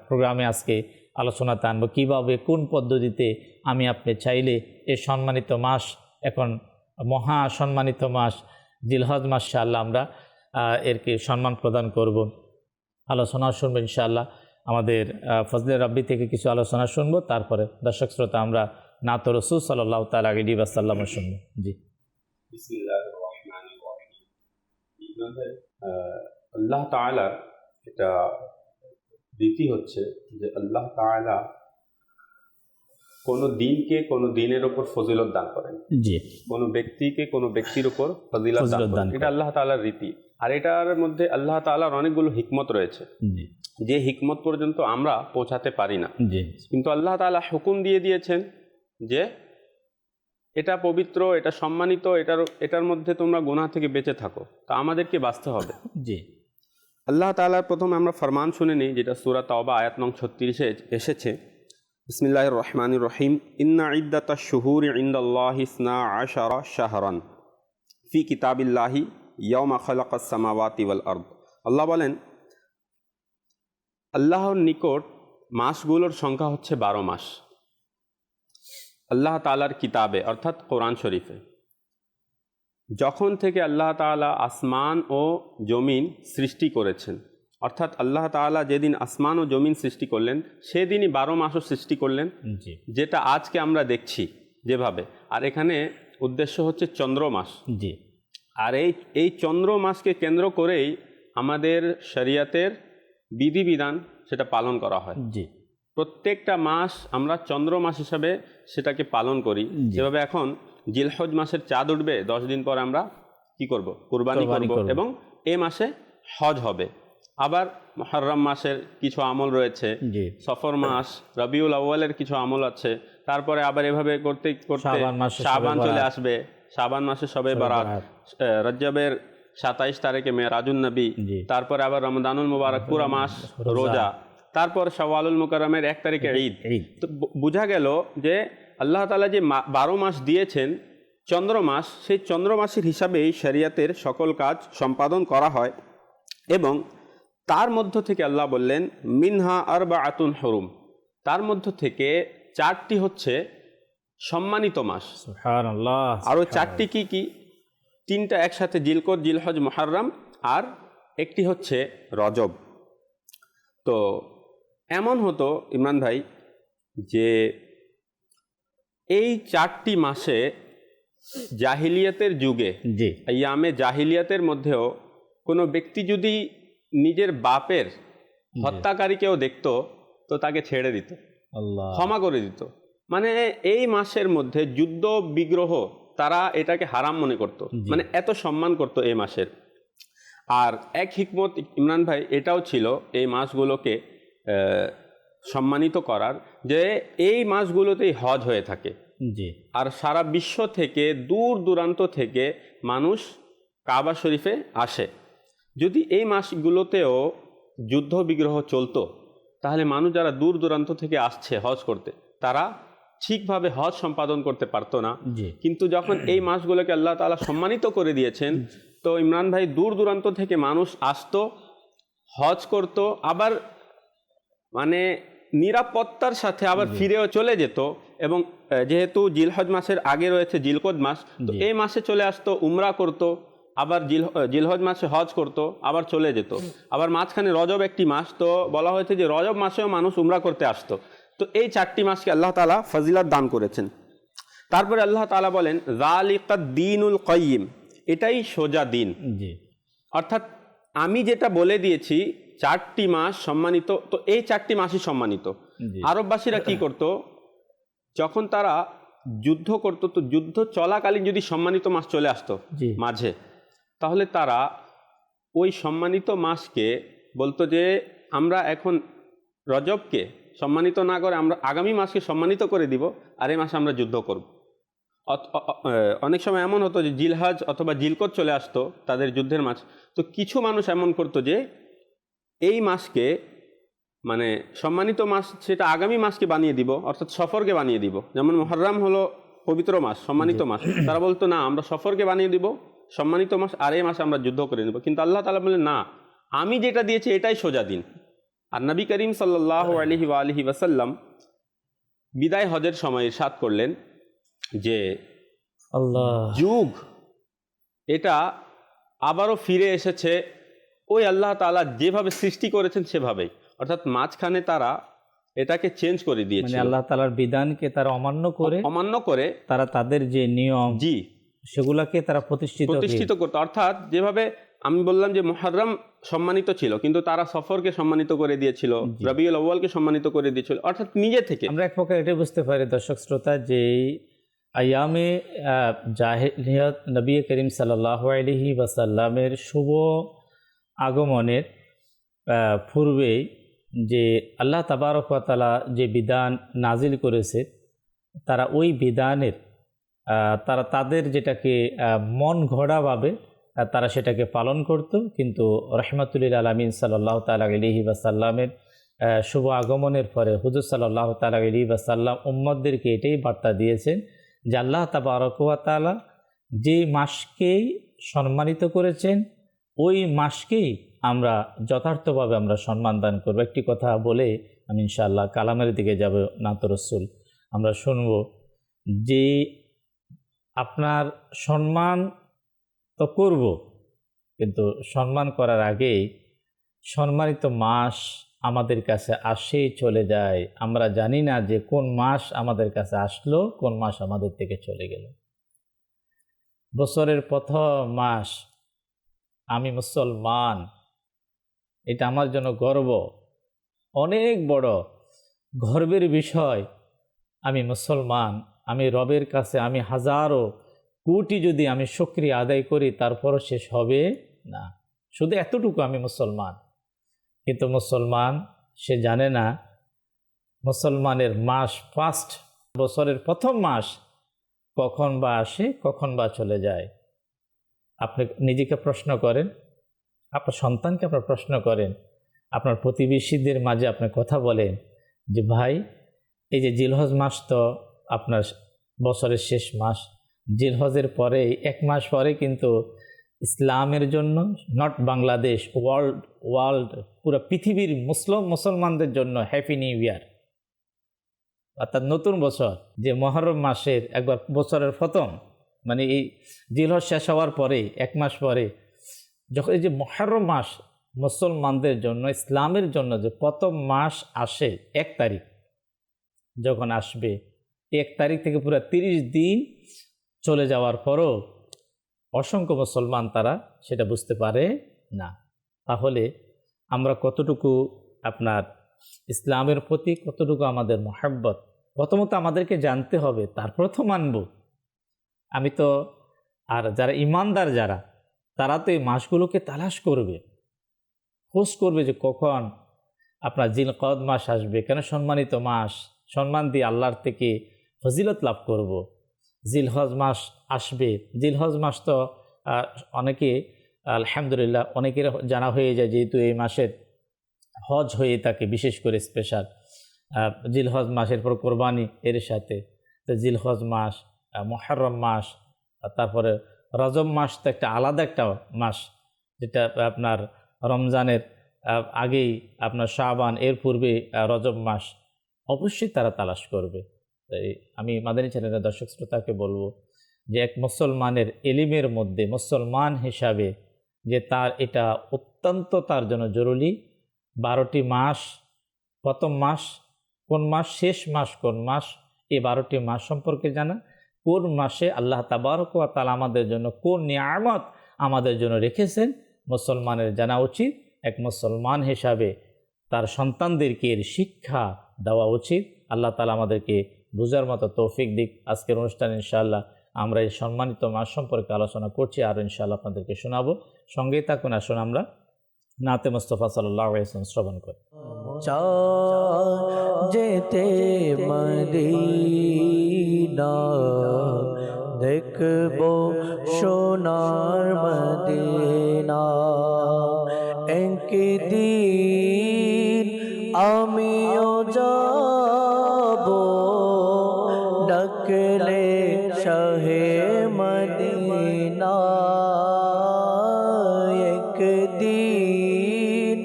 প্রোগ্রামে আজকে আলোচনাতে আনবো। কীভাবে, কোন পদ্ধতিতে আমি আপনি চাইলে এই সম্মানিত মাস, এখন মহা সম্মানিত মাস জিলহজ মাস, ইনশাআল্লাহ আমরা এরকে সম্মান প্রদান করব। আলোচনা শুনবো ইনশাআল্লাহ। আমাদের ফজলে রাব্বি থেকে কিছু আলোচনা শুনবো, তারপরে দর্শক শ্রোতা আমরা নাত রাসূল সাল্লাল্লাহু তাআলা আলাইহি ওয়াসাল্লাম শুনবো। জি, বিসমিল্লাহির রহমানির রহিম। আল্লাহ তাআলা এটা রীতি হচ্ছে যে আল্লাহ তাআলা কোনো দিনকে কোনো দিনের উপর ফজিলত দান করেন, জি, কোনো ব্যক্তিকে কোনো ব্যক্তির উপর ফজিলত দান করেন, এটা আল্লাহ তাআলার রীতি। আর এটার মধ্যে আল্লাহ তাআলার অনেকগুলো হিকমত রয়েছে, যে হিকমত পর্যন্ত আমরা পৌঁছাতে পারি না। কিন্তু আল্লাহ তাআলা হুকুম দিয়ে দিয়েছেন যে এটা পবিত্র, এটা সম্মানিত, এটার মধ্যে তোমরা গুনাহ থেকে বেঁচে থাকো। তা আমাদেরকে বাঁচতে হবে। জি, আল্লাহ তাআলার প্রথমে আমরা ফরমান শুনে নিই, যেটা সূরা তাওবা আয়াত নং 36-এ এসেছে। বিসমিল্লাহির রহমানির রহিম। ইন্না ইদ্দাতাশ শুহুরি ইনদাল্লাহি 12 শাহরান ফি কিতাবিল্লাহি ইয়াওমা খালাকাস সামাওয়াতি ওয়াল আরদ। আল্লাহ বলেন, আল্লাহর নিকট মাসগুলোর সংখ্যা হচ্ছে 12 মাস। আল্লাহ তাআলার কিতাবে অর্থাৎ কোরআন শরীফে যখন থেকে আল্লাহ তাআলা আসমান ও জমিন সৃষ্টি করেছেন, অর্থাৎ আল্লাহ তাআলা যেদিন আসমান ও জমিন সৃষ্টি করলেন সেদিনই 12 মাসও সৃষ্টি করলেন, যেটা আজকে আমরা দেখছি যেভাবে। আর এখানে উদ্দেশ্য হচ্ছে চন্দ্র মাস। জি, আর এই চন্দ্র মাসকে কেন্দ্র করেই আমাদের শরিয়তের বিধিবিধান সেটা পালন করা হয়। জি, প্রত্যেকটা মাস আমরা চন্দ্র মাস হিসাবে সেটাকে পালন করি। যেভাবে এখন জিলহজ মাসের চাঁদ উঠবে, 10 দিন পর আমরা কি করব? কুরবানি করব, এবং এই মাসে হজ হবে। আবার মুহররম মাসের কিছু আমল রয়েছে, সফর মাস, রবিউল আউয়ালের কিছু আমল আছে। তারপরে আবার এভাবে করতে করতে শাবান চলে আসবে, শাবান মাসে শবে বারাত, রজবের 27 তারিখে মেরাজুন নবী, তারপরে আবার রমজানুল মুবারক পুরা মাস রোজা, তারপর শাওয়ালুল মুকাররমের 1 তারিখে ঈদ। তো বোঝা গেল যে আল্লাহ তাআলা যে 12 মাস দিয়েছেন চন্দ্র মাস, সেই চন্দ্র মাসের হিসাবেই শরিয়তের সকল কাজ সম্পাদন করা হয়। এবং তার মধ্য থেকে আল্লাহ বললেন মিনহা আরবাআতুন হুরুম, তার মধ্য থেকে 4টি হচ্ছে সম্মানিত মাস। সুবহানাল্লাহ। আরও 4টি কি কি? 3টা একসাথে, জিলকদ, জিলহজ, মুহররম, আর একটি হচ্ছে রজব। তো এমন হতো ইমরান ভাই যে এই 4টি মাসে জাহিলিয়াতের যুগে, ইয়ামে জাহিলিয়াতের মধ্যেও কোনো ব্যক্তি যদি নিজের বাপের হত্যাকারীকেও দেখতো তো তাকে ছেড়ে দিত, ক্ষমা করে দিত। মানে এই মাসের মধ্যে যুদ্ধ বিগ্রহ তারা এটাকে হারাম মনে করত, মানে এত সম্মান করত এই মাসের। আর এক হিকমত ইমরান ভাই এটাও ছিল এই মাসগুলোকে সম্মানিত করার, যে এই মাসগুলোতেই হজ হয়ে থাকে। আর সারা বিশ্ব থেকে দূর দূরান্ত থেকে মানুষ কাবা শরীফে আসে। যদি এই মাসগুলোতেও যুদ্ধ বিগ্রহ চলতো তাহলে মানুষ যারা দূর দূরান্ত থেকে আসছে হজ করতে তারা ঠিকভাবে হজ সম্পাদন করতে পারতো না। কিন্তু যখন এই মাসগুলোকে আল্লাহ তাআলা সম্মানিত করে দিয়েছেন, তো ইমরান ভাই দূর দূরান্ত থেকে মানুষ আসতো, হজ করত, আবার মানে নিরাপত্তার সাথে আবার ফিরেও চলে যেত। এবং যেহেতু জিলহজ মাসের আগে রয়েছে জিলকদ মাস, তো এই মাসে চলে আসতো, উমরা করত, আবার জিলহজ মাসে হজ করত, আবার চলে যেত। আবার মাঝখানে রজব একটি মাস, তো বলা হয়েছে যে রজব মাসেও মানুষ উমরা করতে আসতো। তো এই 4টি মাসকে আল্লাহ তাআলা ফজিলত দান করেছেন। তারপরে আল্লাহ তাআলা বলেন যালিকাদ দীনুল কাইয়িম, এটাই সোজা দিন। জি অর্থাৎ আমি যেটা বলে দিয়েছি 4টি মাস সম্মানিত, তো এই 4টি মাসই সম্মানিত। জি আরববাসীরা কি করত, যখন তারা যুদ্ধ করত, তো যুদ্ধ চলাকালীন যদি সম্মানিত মাস চলে আসতো জি মাঝে, তাহলে তারা ওই সম্মানিত মাসকে বলতো যে আমরা এখন রজবকে সম্মানিত না করে আমরা আগামী মাসকে সম্মানিত করে দিব, আর এই মাসে আমরা যুদ্ধ করব। অনেক সময় এমন হতো যে জিলহজ অথবা জিলকদ চলে আসতো তাদের যুদ্ধের মাস, তো কিছু মানুষ এমন করতো যে এই মাসকে মানে সম্মানিত মাস সেটা আগামী মাসকে বানিয়ে দিব, অর্থাৎ সফরকে বানিয়ে দিব। যেমন মুহররম হলো পবিত্র মাস, সম্মানিত মাস, তারা বলতো না আমরা সফরকে বানিয়ে দিব সম্মানিত মাস, আর এই মাসে আমরা যুদ্ধ করে নেব। কিন্তু আল্লাহ তাআলা বললেন না, আমি যেটা দিয়েছি এটাই সোজা দিন। আর নবী করিম সাল্লাল্লাহু আলাইহি ওয়াসাল্লাম বিদায় হজের সময় ইরশাদ করলেন যে আল্লাহ যুগ এটা আবারও ফিরে এসেছে ওই আল্লাহ তাআলা যেভাবে সৃষ্টি করেছেন সেভাবেই, অর্থাৎ মাঝখানে তারা এটাকে চেঞ্জ করে মানে দিয়েছে, আল্লাহ তাআলার বিধানকে তারা অমান্য করে তারা তাদের যে নিয়ম জি সেগুলাকে তারা প্রতিষ্ঠিত করতো। অর্থাৎ যেভাবে আমি বললাম যে মুহররম সম্মানিত ছিল, কিন্তু তারা সফরকে সম্মানিত করে দিয়েছিল, রবিউল আউয়ালকে সম্মানিত করে দিয়েছিল, অর্থাৎ নিজে থেকে। আমরা এক প্রকার এটা বুঝতে পারি দর্শক শ্রোতা যে আয়ামে জাহিলিয়াত নবী করিম সাল্লাল্লাহু আলাইহি ওয়াসাল্লামের শুভ আগমনের পূর্বেই যে আল্লাহ তাবারক ওয়া তাআলা যে বিধান নাজিল করেছে, তারা ওই বিধানের তারা তাদের যেটাকে মন গড়াভাবে তারা সেটাকে পালন করত। কিন্তু রহমাতুল আলামিন সাল্লাল্লাহু তাআলা আলাইহি ওয়াসাল্লামের শুভ আগমনের পরে হুজুর সাল্লাল্লাহু তাআলা আলাইহি ওয়াসাল্লাম উম্মতদেরকে এটাই বার্তা দিয়েছেন যে আল্লাহ তাবারক ওয়া তাআলা যে মাসকেই সম্মানিত করেছেন ওই মাসকেই আমরা যথার্থভাবে আমরা সম্মান দান করব। একটি কথা বলে আমি ইনশাআল্লাহ কালামের দিকে যাব। নাত রাসূল আমরা শুনব যে আপনার সম্মান তো করব, কিন্তু সম্মান করার আগেই সম্মানিত মাস আমাদের কাছে আসেই চলে যায়, আমরা জানি না যে কোন মাস আমাদের কাছে আসলো, কোন মাস আমাদের থেকে চলে গেল। বছরের প্রথম মাস, আমি মুসলমান, এটা আমার জন্য গর্ব, অনেক বড় গর্বের বিষয়। আমি মুসলমান, আমি রবের কাছে আমি হাজারো কোটি যদি আমি শুকরিয়া আদায় করি তারপরও শেষ হবে না। শুধু এতটুকু আমি মুসলমান, কিন্তু মুসলমান সে জানে না মুসলমানের মাস ফার্স্ট, বছরের প্রথম মাস কখন বা আসে কখন বা চলে যায়। আপনি নিজেকে প্রশ্ন করেন, আপনার সন্তানকে আপনার প্রশ্ন করেন, আপনার প্রতিবেশীদের মাঝে আপনি কথা বলেন যে ভাই এই যে জিলহজ মাস তো আপনার বছরের শেষ মাস, জিলহজের পরে 1 মাস পরে কিন্তু ইসলামের জন্য, নট বাংলাদেশ, ওয়ার্ল্ড পুরো পৃথিবীর মুসলমানদের জন্য হ্যাপি নিউ ইয়ার, অর্থাৎ নতুন বছর। যে মুহররম মাসের একবার বছরের প্রথম মানে এই জিলহজ শেষ হওয়ার পরে 1 মাস পরে যখন এই যে মুহররম মাস মুসলমানদের জন্য, ইসলামের জন্য যে প্রথম মাস আসে 1 তারিখ যখন আসবে, 1 তারিখ থেকে পুরো 30 দিন চলে যাওয়ার পরও অসংখ্য মুসলমান তারা সেটা বুঝতে পারে না। তাহলে আমরা কতটুকু আপনার ইসলামের প্রতি কতটুকু আমাদের মহব্বত, প্রথমত আমাদেরকে জানতে হবে, তারপর তো মানব। আমি তো আর যারা ইমানদার যারা, তারা তো এই মাসগুলোকে তালাশ করবে, খোঁজ করবে যে কখন আপনার জিলকদ মাস আসবে, কেন সম্মানিত মাস, সম্মান দিয়ে আল্লাহর থেকে ফজিলত লাভ করব। জিলহজ মাস আসবে, জিলহজ মাস তো অনেকে আলহামদুলিল্লাহ অনেকের জানা হয়ে যায়, যেহেতু এই মাসের হজ হয়ে থাকে, বিশেষ করে স্পেশাল জিলহজ মাসের পর কোরবানি এর সাথে। তো জিলহজ মাস, মুহররম মাস, তারপরে রজব মাস তো একটা আলাদা একটা মাস, যেটা আপনার রমজানের আগেই আপনার শাবান, এর পূর্বে রজব মাস, অবশ্যই তারা তালাশ করবে। আমি মাদানী চ্যানেলের দর্শক শ্রোতাকে বলবো যে এক মুসলমানের এলিমের মধ্যে মুসলমান হিসাবে যে তার এটা অত্যন্ত তার জন্য জরুরি। 12টি মাস, প্রথম মাস কোন মাস শেষ মাস কোন মাস, এই 12টি মাস সম্পর্কে জানা, কোন মাসে আল্লাহ তাবারক ওয়া তাআলা আমাদের জন্য কোন নিয়ামত আমাদের জন্য রেখেছেন মুসলমানের জানা উচিত। এক মুসলমান হিসাবে তার সন্তানদেরকে এর শিক্ষা দেওয়া উচিত। আল্লাহ তাআলা আমাদেরকে বুঝার মতো তৌফিক দিক। আজকের অনুষ্ঠানে ইনশাআল্লাহ আমরা এই সম্মানিত মাস সম্পর্কে আলোচনা করছি, আর ইনশাআল্লাহ আপনাদেরকে শোনাবো। সঙ্গেই থাকুন, আসুন আমরা নাতে মুস্তাফা সাল্লাল্লাহু আলাইহি ওয়াসাল্লাম শ্রবণ করি। যেতে মদিনা দেখবো সোনার মদিনা, একদিন আমিও যাব ডাকলে শাহে মদিনা, একদিন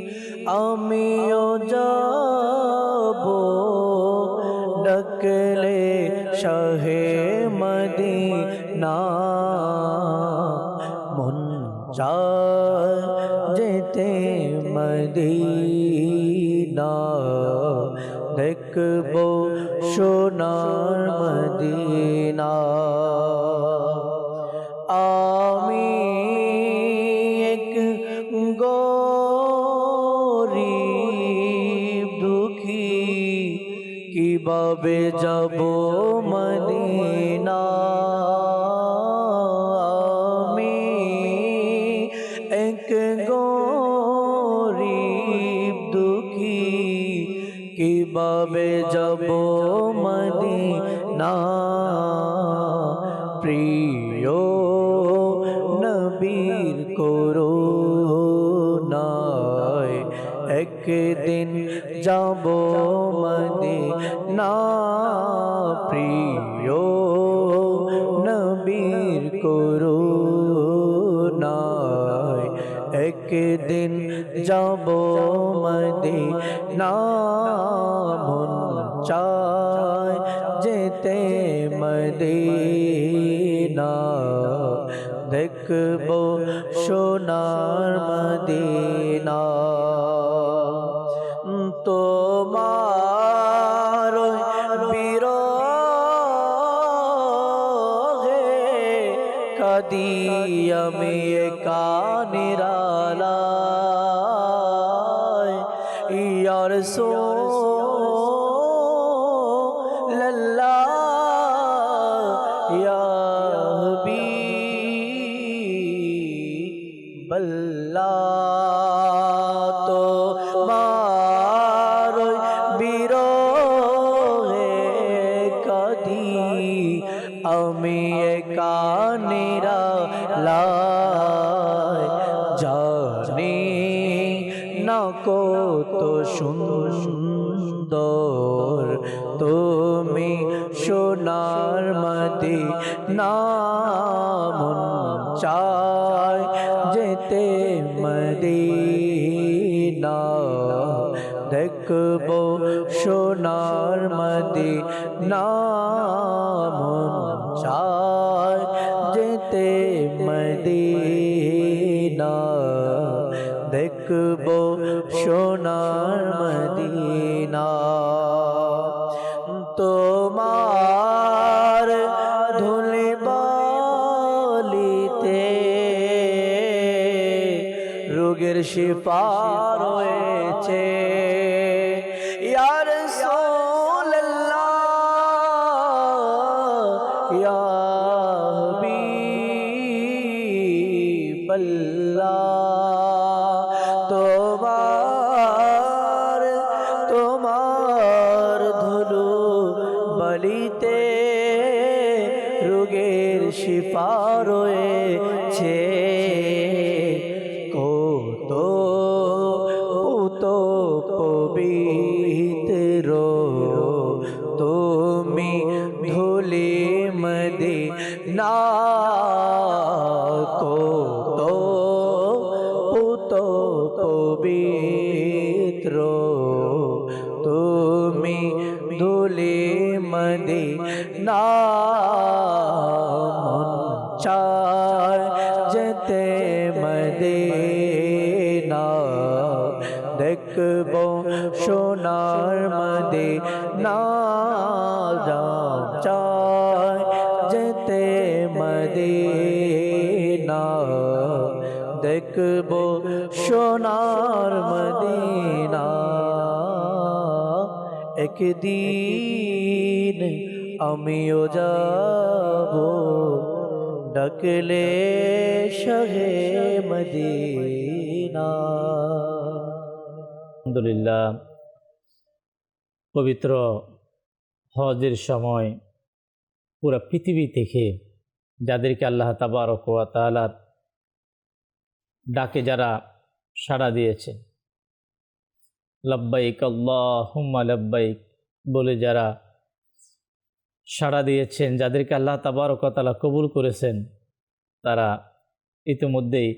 আমিও যাব ডাকলে শাহে মদিনা, মন চায় যেতে মদিনা দেখবো সোনার মদিনা। আমি এক গরিব দুঃখী কিভাবে যাব মদিনা, আমি এক গরিব দুঃখী কিভাবে যাব মদিনা, প্রিয় নবীর করুণায় একদিন যাব মদিনা, প্রিয় নবীর করুণায় একদিন যাব মদিনা, মন চায় যেতে মদিনা দেখবো সোনার মদিনা। তোমার বিরহে কাঁদি আমি একা নিরালায়, ইয়া রাসূলুল্লাহ ইয়া হাবিবাল্লাহ, তোমার বিরহে কাঁদি আমি একা নিরালায়, জানি না কত সুন্দর তুমি সোনার মদিনা, মন চায় যেতে মদিনা দেখবো সোনার মদিনা, মন চায় যেতে মদিনা দেখবো সোনার মদিনা। তোমার ধুলি বালিতে রোগের শিফা রয়েছে, ইয়া রাসূলুল্লাহ ইয়া হাবিবাল্লাহ, তোমার ধুলো বালিতে রোগের শিফা রয়েছে, কত পবিত্র তুমি ধুলি মদিনা, কত পবিত্র তুমি ধুলি মদিনা, মন চায় যেতে মদিনা দেখবো সোনার মদিনা, দেখব সোনার মদিনা, একদিন আমিও যাব ডাকলে শাহে মদিনা। আলহামদুলিল্লাহ, পবিত্র হজের সময় পুরো পৃথিবী থেকে যাদেরকে আল্লাহ তাবারক ওয়া তাআলার ডাকে যারা সাড়া দিয়েছে, লব্বাইক আল্লাহুম্মা লব্বাইক বলে যারা সাড়া দিয়েছেন, যাদেরকে আল্লাহ তাবারক ওয়া তাআলা কবুল করেছেন, তারা ইতিমধ্যেই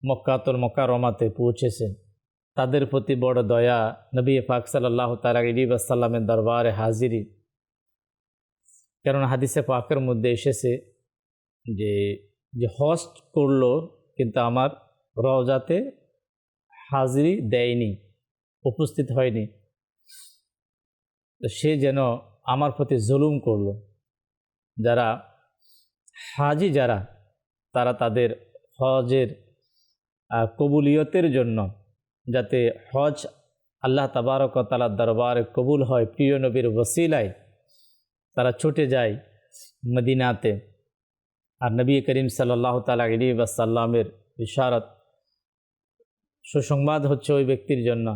মক্কাতুল মুকাররমাতে পৌঁছেছেন। তাদের প্রতি বড় দয়া, নবী পাক সাল্লাল্লাহু তাআলা আলাইহি ওয়াসাল্লামের দরবারে হাজিরি। কারণ হাদিসে পাকের মধ্যে এসেছে যে হজ করলো কিন্তু আমার রওজাতে হাজিরি দেয়নি, উপস্থিত হয়নি, তো সে যেন আমার প্রতি জুলুম করলো। যারা হাজি যারা তারা তাদের হজের কবুলিয়তের জন্য, যাতে হজ আল্লাহ তাবারক ওয়া তাআলার দরবারে কবুল হয়, প্রিয় নবীর ওসিলায় তারা ছুটে যায় মদিনাতে। আর নবী করিম সাল্লাল্লাহু তাআলা আলাইহি ওয়াসাল্লামের ইশারত, সুসংবাদ হচ্ছে ওই ব্যক্তির জন্য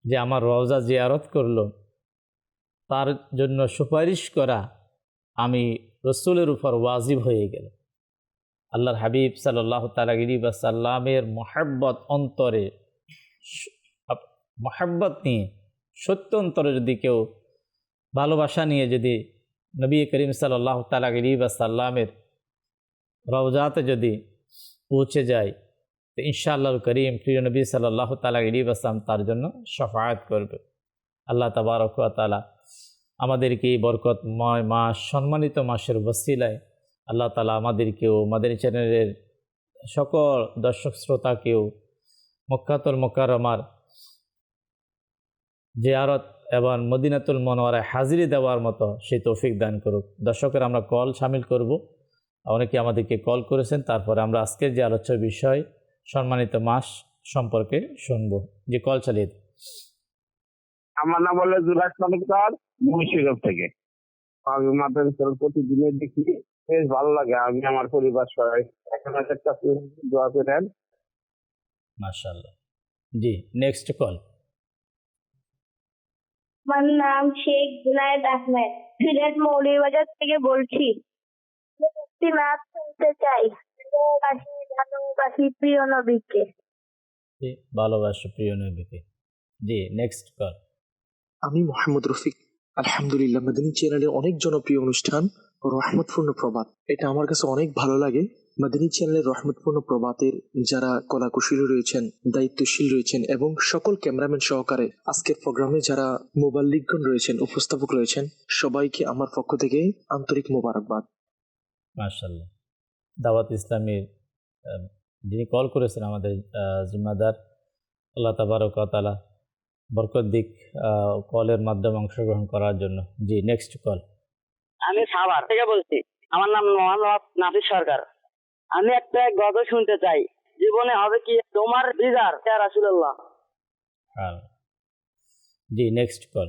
যে আমার রওজা জিয়ারত করলো, তার জন্য সুপারিশ করা আমি রসুলের উপর ওয়াজিব হয়ে গেল। আল্লাহর হাবিব সাল্লাল্লাহু তাআলা আলাইহি ওয়াসাল্লামের মহব্বত অন্তরে, মহব্বত নিয়ে, সত্য অন্তরে যদি কেউ ভালোবাসা নিয়ে যদি নবী করিম সাল্লাল্লাহু তাআলা আলাইহি ওয়াসাল্লামের রওজাতে যদি পৌঁছে যায়, তো ইনশাআল্লাহুল করিম প্রিয় নবী সাল্লাল্লাহু তাআলা আলাইহি ওয়াসাল্লাম তার জন্য শাফাআত করবে। আল্লাহ তাবারক ওয়া তাআলা আমাদেরকে এই বরকতময় মাস, সম্মানিত মাসের ওসিলায় আল্লাহ তাআলা আমাদেরকেও, মাদানী চ্যানেলের সকল দর্শক শ্রোতাকেও মক্কাতুল মুকাররমার জিয়ারত এবং মদিনাতুল মুনাওয়ারায় হাজিরি দেওয়ার মতো সেই তৌফিক দান করুক। দর্শকের আমরা কল শামিল করব, অনেকে আমাদেরকে কল করেছেন, তারপরে আমরা আজকের যে আলোচ্য বিষয় সম্মানিত মাস সম্পর্কে শুনব। যে কল চালিয়ে দিন। আমার নাম হলো জুরাজ তালুকদার, মুন্সিগঞ্জ থেকে। আমি মাদ্রাসার প্রতিদিনে দেখি, বেশ ভালো লাগে। আমি আমার পরিবার সবাই এখন একটা দোয়া করেন। মাশাআল্লাহ। জি, নেক্সট কল। আমার নাম শেখ জুনায়েদ আহমেদ, সিলেট মৌলভীবাজার থেকে বলছি। একটি নাচ শুনতে চাই, ভালোবাসি প্রিয় নবীকে। জি, ভালোবাসি প্রিয় নবীকে। জি, নেক্সট কল। আমি মোহাম্মদ রফিক। আলহামদুলিল্লাহ, মাদানী চ্যানেলের অনেক জনপ্রিয় অনুষ্ঠান রহমতপূর্ণ প্রভাত, এটা আমার কাছে অনেক ভালো লাগে। মাদানী চ্যানেলের রহমতপূর্ণ প্রভাতের যারা কলাকুশলী রয়েছেন, দায়িত্বশীল রয়েছেন এবং সকল ক্যামেরাম্যান সহকারে আজকের প্রোগ্রামে যারা মোবাল্লিকগণ রয়েছেন, উপস্থাপক রয়েছেন, সবাইকে আমার পক্ষ থেকে আন্তরিক মোবারকবাদ। মাশাআল্লাহ। দাওয়াত ইসলামীর যিনি কল করেছেন আমাদের জিম্মাদার, আল্লাহ তাবারক ওয়া তাআলা বরকত দিক কলের মাধ্যমে অংশগ্রহণ করার জন্য। জি, নেক্সট কল। আমি সাভার থেকে বলছি। আমার নাম মোহাম্মদ নাফিস সরকার। আমি একটা গজল শুনতে চাই, জীবনে হবে কি তোমার দিদার ইয়া রাসূলুল্লাহ। জি, নেক্সট কল।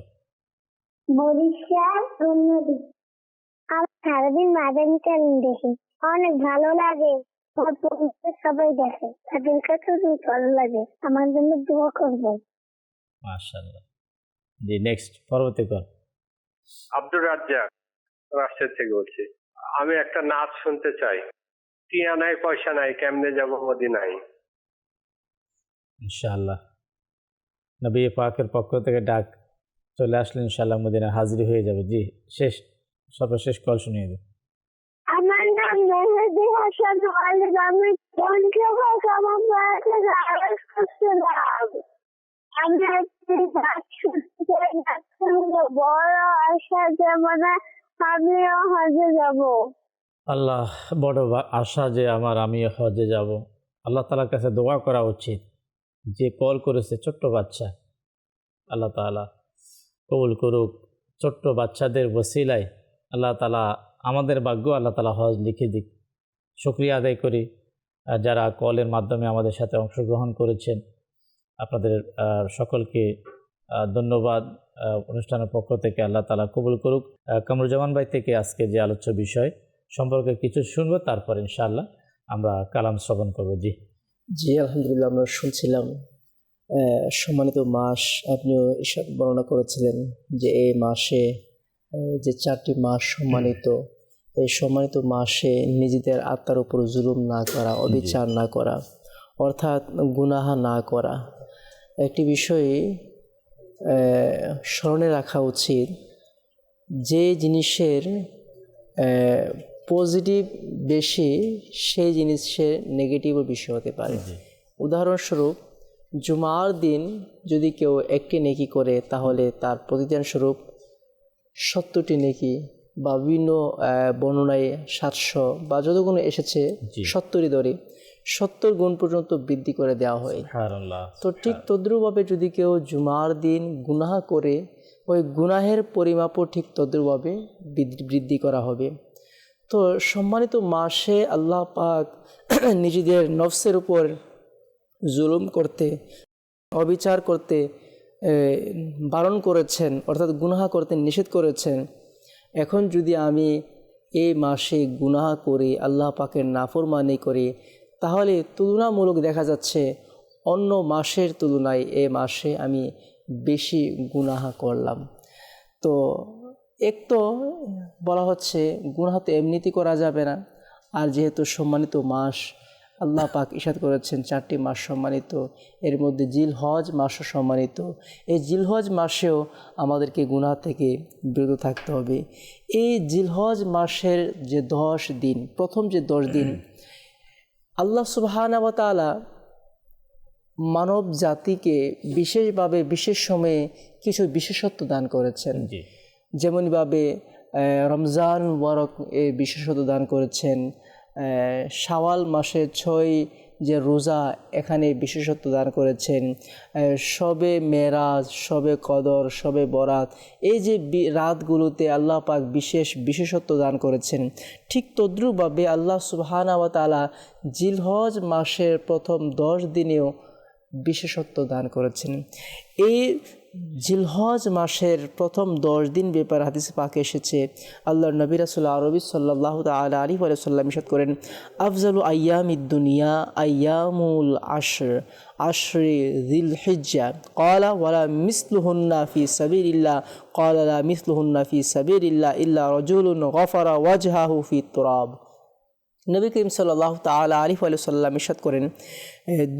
বরিশাল নদী। আমি সারাদিন মাদানী চ্যানেল দেখি, অনেক ভালো লাগে। সবাই দেখে, তাদের কাছে ভালো লাগে। আমার জন্য দোয়া করবো। মাশাআল্লাহ। জি, নেক্সট, পরবর্তী কল। আব্দুর রাজ্জাক, রাজশাহী থেকে বলছি। আমি একটা নাচ শুনতে চাই। টিয়া নাই, পয়সা নাই, কেমনে যাব মদিনায়। ইনশাআল্লাহ নবী পাকের পক্ষ থেকে ডাক চলে আসলে ইনশাআল্লাহ মদিনা হাজির হয়ে যাবে। জি, শেষ, সর্বশেষ কল শুনিয়ে দিন। আমার নাম মেহেদি হাসান ওয়ালিদ। আমি পঞ্চগড় সমবায় থেকে আরজ করছিলাম। আমি একটি নাচ শুনতে চাই, নাচ শুনতে বড় আশা যে মানে আমিও হজে যাব। আল্লাহ, বড় আশা যে আমিও হজে যাব। আল্লাহ তাআলার কাছে দোয়া করা উচিত। যে কল করেছে ছোট্ট বাচ্চা, আল্লাহ তাআলা কবুল করুক। ছোট্ট বাচ্চাদের ওসিলায় আল্লাহ তাআলা আমাদের ভাগ্য আল্লাহ তাআলা হজ লিখে দিক। শুকরিয়া আদায় করি যারা কলের মাধ্যমে আমাদের সাথে অংশগ্রহণ করেছেন, আপনাদের সকলকে ধন্যবাদ। অনুষ্ঠানের পক্ষ থেকে আল্লাহ তাআলা কবুল করুক। কামরুজ্জামান ভাই থেকে আজকে যে আলোচ্য বিষয় সম্পর্কে কিছু শুনবো, তারপর ইনশাআল্লাহ আমরা কালাম শ্রবণ করব। জি, আলহামদুলিল্লাহ, আমরা শুনছিলাম সম্মানিত মাস। আপনিও ঈশাদ বর্ণনা করেছিলেন যে এই মাসে যে 4টি মাস সম্মানিত, এই সম্মানিত মাসে নিজেদের আত্মার উপর জুলুম না করা, অবিচার না করা, অর্থাৎ গুনাহ না করা। একটি বিষয় স্মরণে রাখা উচিত, যে জিনিসের পজিটিভ বেশি সেই জিনিসের নেগেটিভও বেশি হতে পারে। উদাহরণস্বরূপ, জুমার দিন যদি কেউ একটি নেকি করে তাহলে তার প্রতিদান স্বরূপ 70টি নেকি বা বিভিন্ন বর্ণনায় 700 বা যতগুলো এসেছে 70ই ধরে 70 গুণ পর্যন্ত বৃদ্ধি করে দেওয়া হয়। তো ঠিক তদ্রুপভাবে যদি কেউ জুমার দিন গুনাহ করে, ওই গুনাহের পরিমাপও ঠিক তদ্রুপভাবে বৃদ্ধি করা হবে। তো সম্মানিত মাসে আল্লাহ পাক নিজেদের নফসের উপর জুলুম করতে, অবিচার করতে বারণ করেছেন, অর্থাৎ গুনাহ করতে নিষেধ করেছেন। এখন যদি আমি এই মাসে গুনাহ করি, আল্লাহ পাকের নাফরমানি করি, তাহলে তুলনামূলক দেখা যাচ্ছে অন্য মাসের তুলনায় এই মাসে আমি বেশি গুনাহ করলাম। তো এক তো বলা হচ্ছে গুনাহ তো এমনিতেই করা যাবে না, আর যেহেতু সম্মানিত মাস, আল্লাহ পাক ইরশাদ করেছেন 4টি মাস সম্মানিত, এর মধ্যে জিলহজ মাসও সম্মানিত। এই জিলহজ মাসেও আমাদেরকে গুনাহ থেকে বিরত থাকতে হবে। এই জিলহজ মাসের যে 10 দিন, প্রথম যে 10 দিন আল্লাহ সুবহানাহু ওয়া তাআলা মানব জাতিকে বিশেষভাবে বিশেষ সময়ে কিছু বিশেষত্ব দান করেছেন। যেমনভাবে রমজান মুবারক এ বিশেষত্ব দান করেছেন, শাওয়াল মাসের 6 যে রোজা, এখানে বিশেষত্ব দান করেছেন, শবে মেরাজ, শবে কদর, শবে বরাত, এই যে রাতগুলোতে আল্লাহ পাক বিশেষত্ব দান করেছেন। ঠিক তদ্রুপভাবে আল্লাহ সুবহানাহু ওয়া তাআলা জিলহজ মাসের প্রথম 10 দিনেও বিশেষত্ব দান করেছেন। এই জিলহজ মাসের প্রথম 10 দিন ব্যাপারে হাদিসে পাকে এসেছে, আল্লাহর নবী রাসূল আরবি সাল্লাল্লাহু তাআলা আলাইহি ওয়া সাল্লাম ইরশাদ করেন, আফজালু আইয়ামিদ দুনিয়া আইয়ামুল আশরি যিলহিজ্জা ক্বালা ওয়ালা মিসলুহুন্না ফি সাবিলিল্লাহ ক্বালা লা মিসলুহুন্না ফি সাবিলিল্লাহ ইল্লা রাজুলুন গাফারা ওয়াজহাহু ফি তুরাব। নবী করিম সাল্লাল্লাহু তাআলা আলাইহি ওয়া সাল্লাম ইরশাদ করেন,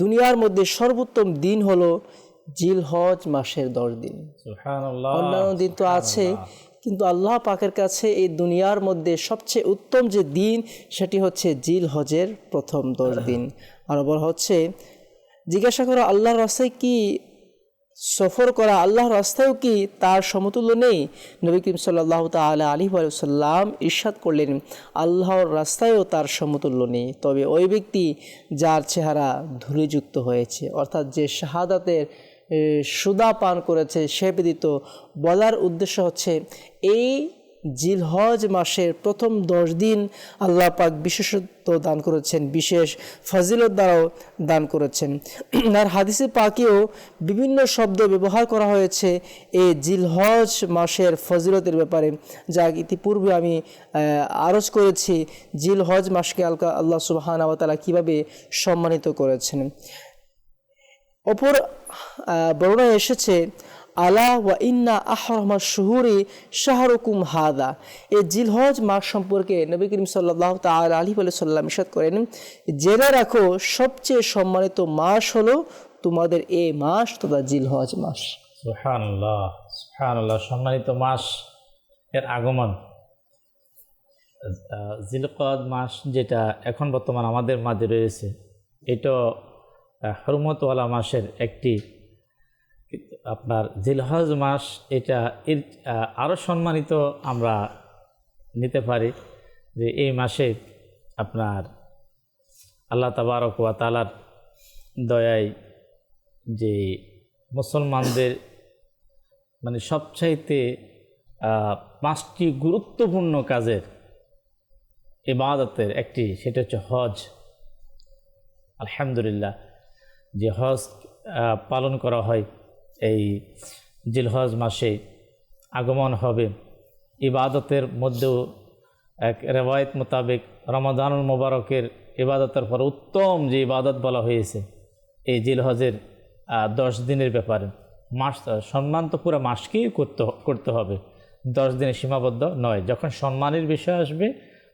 দুনিয়ার মধ্যে সর্বোত্তম দিন হলো জিলহজ মাসের 10 দিন। সুবহানাল্লাহ। অন্যান্য দিন তো আছে, কিন্তু আল্লাহ পাকের কাছে এই দুনিয়ার মধ্যে সবচেয়ে উত্তম যে দিন সেটি হচ্ছে জিলহজের প্রথম 10 দিন। আর বলা হচ্ছে, জিজ্ঞাসা করা আল্লাহর রাস্তায় কি সফর করা, আল্লাহর রাস্তায়ও কি তার সমতুল্য নেই? নবী করিম সাল্লাল্লাহু তাআলা আলাইহি ওয়া সাল্লাম ইরশাদ করলেন, আল্লাহর রাস্তায়ও তার সমতুল্য নেই, তবে ওই ব্যক্তি যার চেহারা ধূলিযুক্ত হয়েছে, অর্থাৎ যে শাহাদাতের সুদা পান করেছে সে ব্যতীত। বলার উদ্দেশ্য হচ্ছে এই জিলহজ মাসের প্রথম 10 দিন আল্লাহ পাক বিশেষত্ব দান করেছেন, বিশেষ ফজিলত দ্বারাও দান করেছেন। আর হাদিসে পাকেও বিভিন্ন শব্দ ব্যবহার করা হয়েছে এই জিলহজ মাসের ফজিলতের ব্যাপারে, যা ইতিপূর্বে আমি আরজ করেছি জিলহজ মাসকে আল্লাহ সুবহানাহু ওয়া তাআলা কীভাবে সম্মানিত করেছেন। অপর বর্ণনায় এসেছে, আলা ওয়া ইন্না আহরামা শুহুরি শাহরুকুম হাদা। এই জিলহজ মাস সম্পর্কে নবী করিম সাল্লাল্লাহু তাআলা আলাইহি ওয়া সাল্লাম ইরশাদ করেন, জেনে রাখো সবচেয়ে সম্মানিত মাস হলো তোমাদের এই মাস তথা জিলহজ মাস। সুবহানাল্লাহ, সুবহানাল্লাহ। সম্মানিত মাস এর আগমন, জিলকদ মাস যেটা এখন বর্তমান আমাদের মাঝে রয়েছে, এটা হরমতওয়ালা মাসের একটি। আপনার জিলহজ মাস এটা এর আরও সম্মানিত আমরা নিতে পারি, যে এই মাসে আপনার আল্লাহ তাবারক ওয়া তাআলার দয়ায় যে মুসলমানদের মানে সবচাইতে 5টি গুরুত্বপূর্ণ কাজের ইবাদতের একটি, সেটা হচ্ছে হজ। আলহামদুলিল্লাহ যে হজ পালন করা হয় এই জিলহজ মাসে আগমন হবে। ইবাদতের মধ্যেও এক রেওয়ায়ত মোতাবেক রমাদানুল মোবারকের ইবাদতের পর উত্তম যে ইবাদত বলা হয়েছে এই জিলহজের 10 দিনের ব্যাপারে। মাস সম্মান তো পুরো মাসকেই করতে হবে, 10 দিনে সীমাবদ্ধ নয়। যখন সম্মানের বিষয় আসবে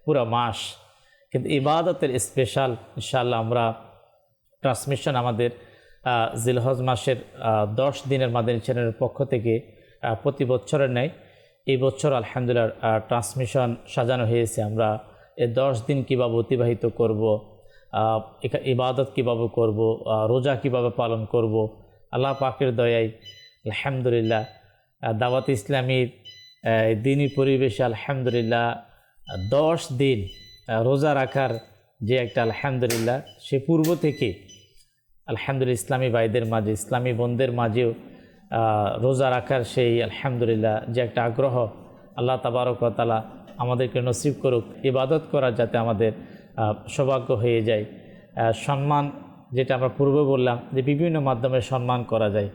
পুরো মাস, কিন্তু ইবাদতের স্পেশাল ইনশাআল্লাহ আমরা ট্রান্সমিশন আমাদের জিলহজ মাসের 10 দিনের মাদানী চ্যানেলের পক্ষ থেকে প্রতি বছরের ন্যায় এই বছর আলহামদুলিল্লাহ ট্রান্সমিশন সাজানো হয়েছে। আমরা এই 10 দিন কীভাবে অতিবাহিত করব, ইবাদত কীভাবে করব, রোজা কীভাবে পালন করব, আল্লাহ পাকের দয়ায় আলহামদুলিল্লাহ দাওয়াত ইসলামীর দিনী পরিবেশে আলহামদুলিল্লাহ 10 দিন রোজা রাখার যে একটা আলহামদুলিল্লাহ সে পূর্ব থেকে আলহামদুলিল্লাহ ইসলামী ভাইদের মাঝে, ইসলামী বোনদের মাঝেও রোজা রাখার সেই আলহামদুলিল্লাহ যে একটা আগ্রহ, আল্লাহ তাবারক ওয়া তাআলা আমাদেরকে নসিব করুক ইবাদত করার, যাতে আমাদের সৌভাগ্য হয়ে যায়। সম্মান যেটা আমরা পূর্বে বললাম যে বিভিন্ন মাধ্যমে সম্মান করা যায়,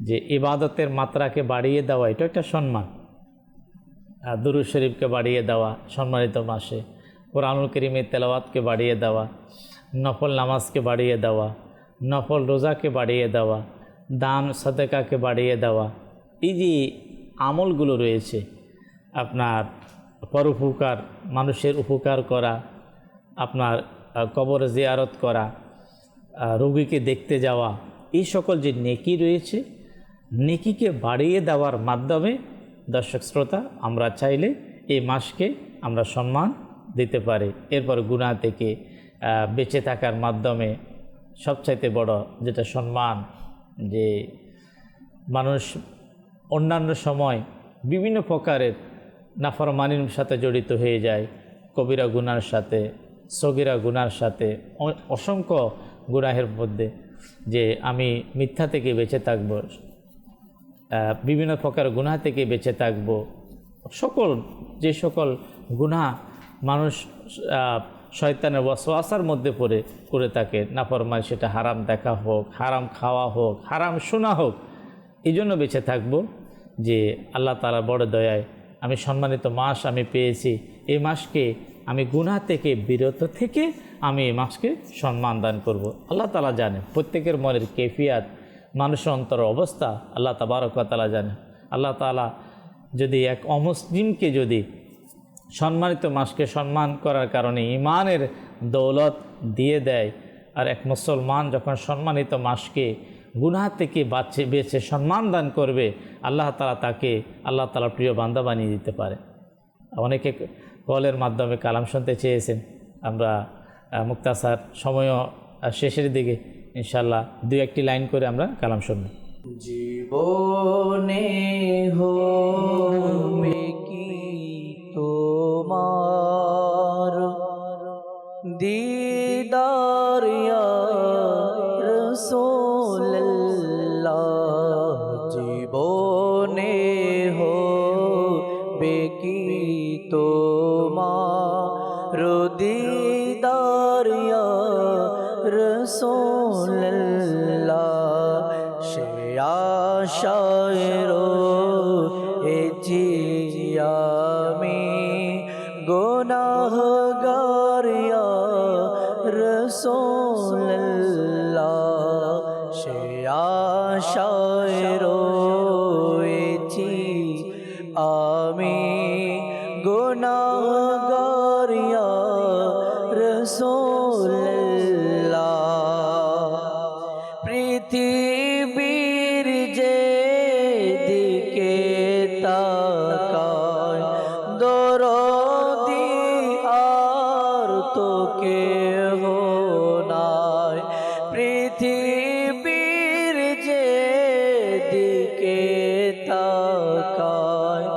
যে ইবাদতের মাত্রাকে বাড়িয়ে দেওয়া এটা একটা সম্মান। দুরূদ শরীফকে বাড়িয়ে দেওয়া সম্মানিত মাসে, কোরআনুল কারীমের তেলাওয়াতকে বাড়িয়ে দেওয়া, নফল নামাজকে বাড়িয়ে দেওয়া, নফল রোজাকে বাড়িয়ে দেওয়া, দান সাদেকাকে বাড়িয়ে দেওয়া, এই যে আমলগুলো রয়েছে আপনার পরোপকার, মানুষের উপকার করা, আপনার কবরে জিয়ারত করা, রোগীকে দেখতে যাওয়া, এই সকল যে নেকি রয়েছে নেকিকে বাড়িয়ে দেওয়ার মাধ্যমে দর্শক শ্রোতা আমরা চাইলে এই মাসকে আমরা সম্মান দিতে পারি। এরপর গুনাহ থেকে বেঁচে থাকার মাধ্যমে সবচাইতে বড় যেটা সম্মান, যে মানুষ অন্যান্য সময় বিভিন্ন প্রকারের নাফরমানির সাথে জড়িত হয়ে যায়, কবিরা গুনার সাথে, সগীরা গুনার সাথে, অসংখ্য গুনাহের মধ্যে, যে আমি মিথ্যা থেকে বেঁচে থাকব, বিভিন্ন প্রকার গুনাহ থেকে বেঁচে থাকব। যে সকল গুনাহ মানুষ শয়তানের ওয়াসওয়াসার মধ্যে পড়ে করে থাকে, নাফরমান, সেটা হারাম দেখা হোক, হারাম খাওয়া হোক, হারাম শোনা হোক, এই জন্য বেঁচে থাকব যে আল্লাহ তাআলার বড় দয়ায় আমি সম্মানিত মাস আমি পেয়েছি। এই মাসকে আমি গুনাহ থেকে বিরত থেকে আমি এই মাসকে সম্মান দান করব। আল্লাহ তাআলা জানে প্রত্যেকের মনের কেফিয়াত, মানুষের অন্তরের অবস্থা আল্লাহ তাবারক ওয়া তাআলা জানে। আল্লাহ তাআলা যদি এক অমুসলিমকে যদি সম্মানিত মাসকে সম্মান করার কারণে ঈমানের দৌলত দিয়ে দেয়, আর এক মুসলমান যখন সম্মানিত মাসকে গুনাহ থেকে বেঁচে সম্মান দান করবে, আল্লাহ তাআলা তাকে আল্লাহ তাআলার প্রিয় বান্দা বানিয়ে দিতে পারে। অনেকে কলের মাধ্যমে কালাম শুনতে চেয়েছেন, আমরা মুক্তাসার সময়ও শেষের দিকে, ইনশাআল্লাহ 2-1টি লাইন করে আমরা কালাম শুনব। জীবনে হবে কি তোমার দিদার ইয়া রাসূলুল্লাহ, জীবনে হবে কি তোমার দিদার ইয়া রাসূলুল্লাহ, সে আশায় রয়েছি আমি গুনাহগার ইয়া রাসূলুল্লাহ, সে আশায় রয়েছি আমি গুনাহগার ইয়া রাসূলুল্লাহ। পৃথিবীর যে দিকে তাকায় দরদি আর তো কেহ নাই, পৃথিবীর যে দিকে তাকায়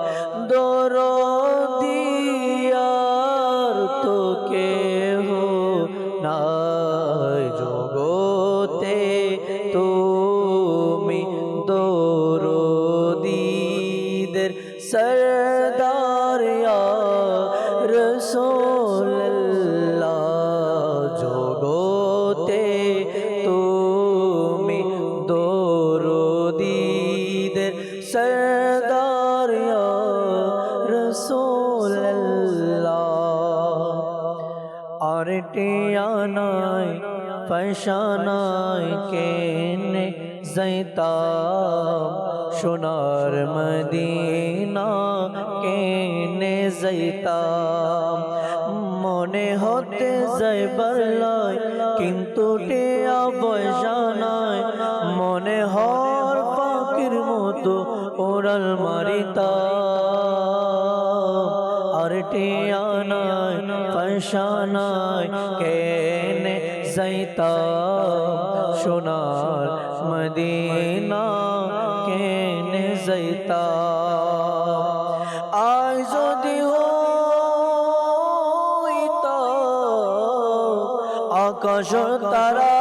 দরদি আর তো কেহ নাই, জগতে তুমি দরদীদের সরদার ইয়া রাসূলুল্লাহ, আর টিয়া নাই পয়সা নাই কেনে যাইতাম সোনার মদিনা কেনে যাইতাম মনে হতে যাইবার লয় কিন্তু টিয়া পয়সা নাই মনে হর পাখির মতো ওড়াল মারিতাম আর টিয়া নাই পয়সা নাই কেনে যাইতাম সোনার মদিনা কেনে যাইতাম আজ যদি হইতো আকাশ তারা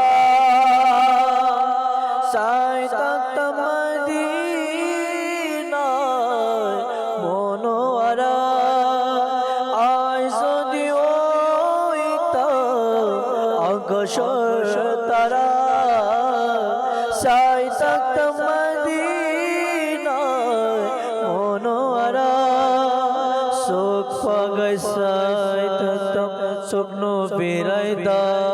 সাই থাকতাম মদিনায় মনোয়ারা আজ যদি হইতো আকাশ তারা সাই থাকতাম মদিনায় মনোয়ারা সুখ পাগাই সাই থাকতাম স্বপ্ন বেড়াইতাম